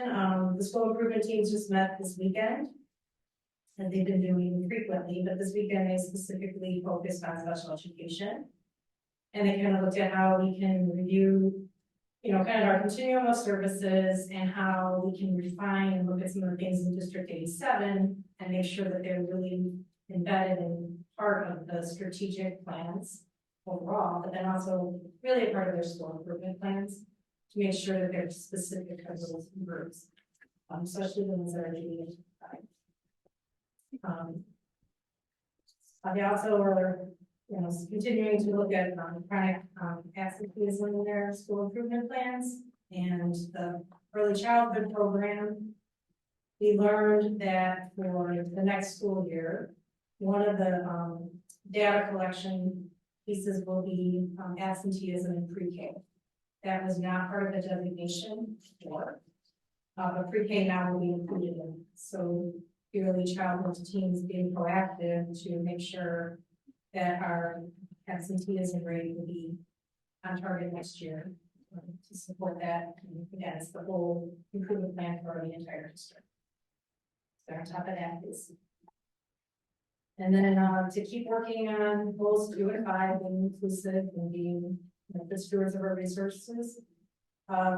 the school improvement teams just met this weekend. And they've been doing frequently, but this weekend they specifically focused on special education. And they kind of looked at how we can review, kind of our continuum of services and how we can refine and look at some of the things in District 87 and make sure that they're really embedded in part of the strategic plans overall, but then also really a part of their school improvement plans to make sure that they're specific to those groups, especially the ones that are doing it. They also are, continuing to look at chronic absenteeism in their school improvement plans and the early childhood program. We learned that for the next school year, one of the data collection pieces will be absenteeism in pre-K. That was not part of the designation before, but pre-K now will be included in. So early childhood teams being proactive to make sure that our absenteeism rate will be on target next year to support that. And again, it's the whole improvement plan for the entire district. So on top of that is. And then to keep working on goals 2 and 5, being inclusive and being the stewards of our resources.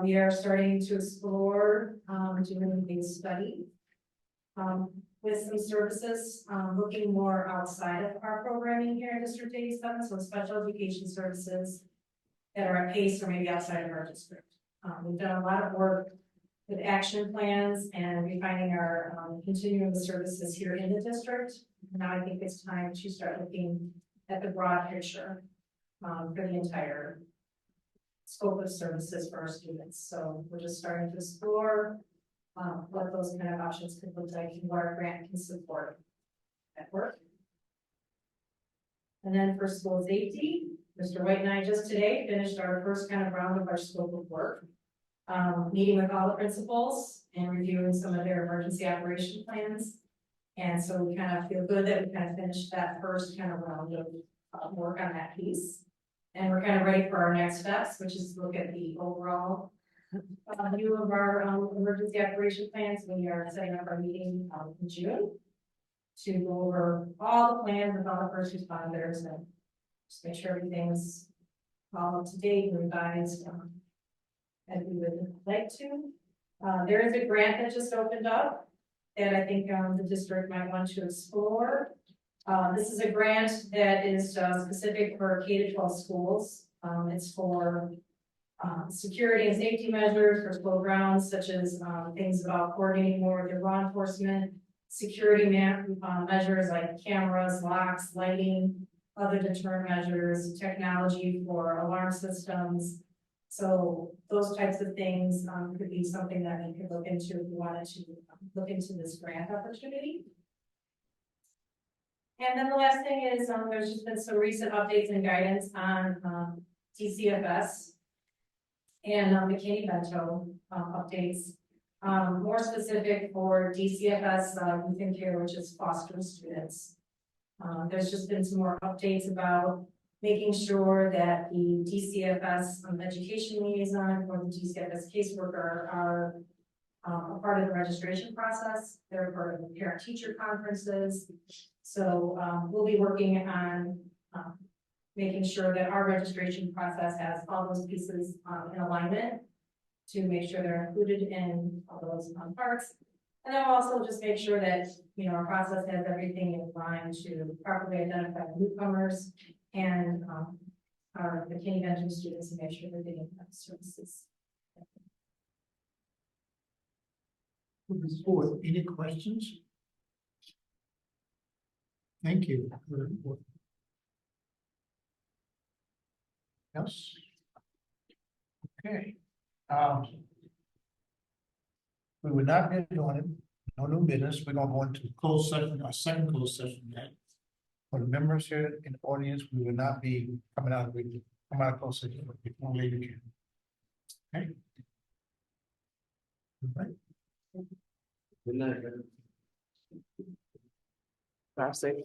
We are starting to explore doing a study with some services, looking more outside of our programming here in District 87, so special education services that are at pace or maybe outside of our district. We've done a lot of work with action plans and refining our continuum of services here in the district. Now I think it's time to start looking at the broad picture for the entire scope of services for our students. So we're just starting to explore what those kind of options could look like and what our grant can support at work. And then for school safety, Mr. White and I just today finished our first kind of round of our scope of work, meeting with all the principals and reviewing some of their emergency operation plans And so we kind of feel good that we kind of finished that first kind of round of work on that piece. And we're kind of ready for our next steps, which is to look at the overall view of our emergency operation plans. We are setting up our meeting in June to go over all the plans with all the first responders and just make sure everything's all up to date and revised as we would like to. There is a grant that just opened up that I think the district might want to explore. This is a grant that is specific for K-12 schools. It's for security and safety measures for school grounds, such as things about coordinating more with your law enforcement, security measures like cameras, locks, lighting, other deterrent measures, technology for alarm systems. So those types of things could be something that we could look into if we wanted to look into this grant opportunity. And then the last thing is there's just been some recent updates and guidance on DCFS and McKinney-Vento updates. More specific for DCFS youth and care, which is fostering students. There's just been some more updates about making sure that the DCFS education liaison or the DCFS caseworker are a part of the registration process. They're part of the parent-teacher conferences. So we'll be working on making sure that our registration process has all those pieces in alignment to make sure they're included in all those parts. And then we'll also just make sure that, you know, our process has everything in line to properly identify newcomers and our McKinney-Vento students and make sure they're getting services. Moving forward, any questions? Thank you. Yes. Okay. We will not be doing it. No new business. We're gonna go into closed session, our second closed session yet. For the members here in the audience, we will not be coming out of closed session. If only you can. Okay. All right. Good night. Drive safe.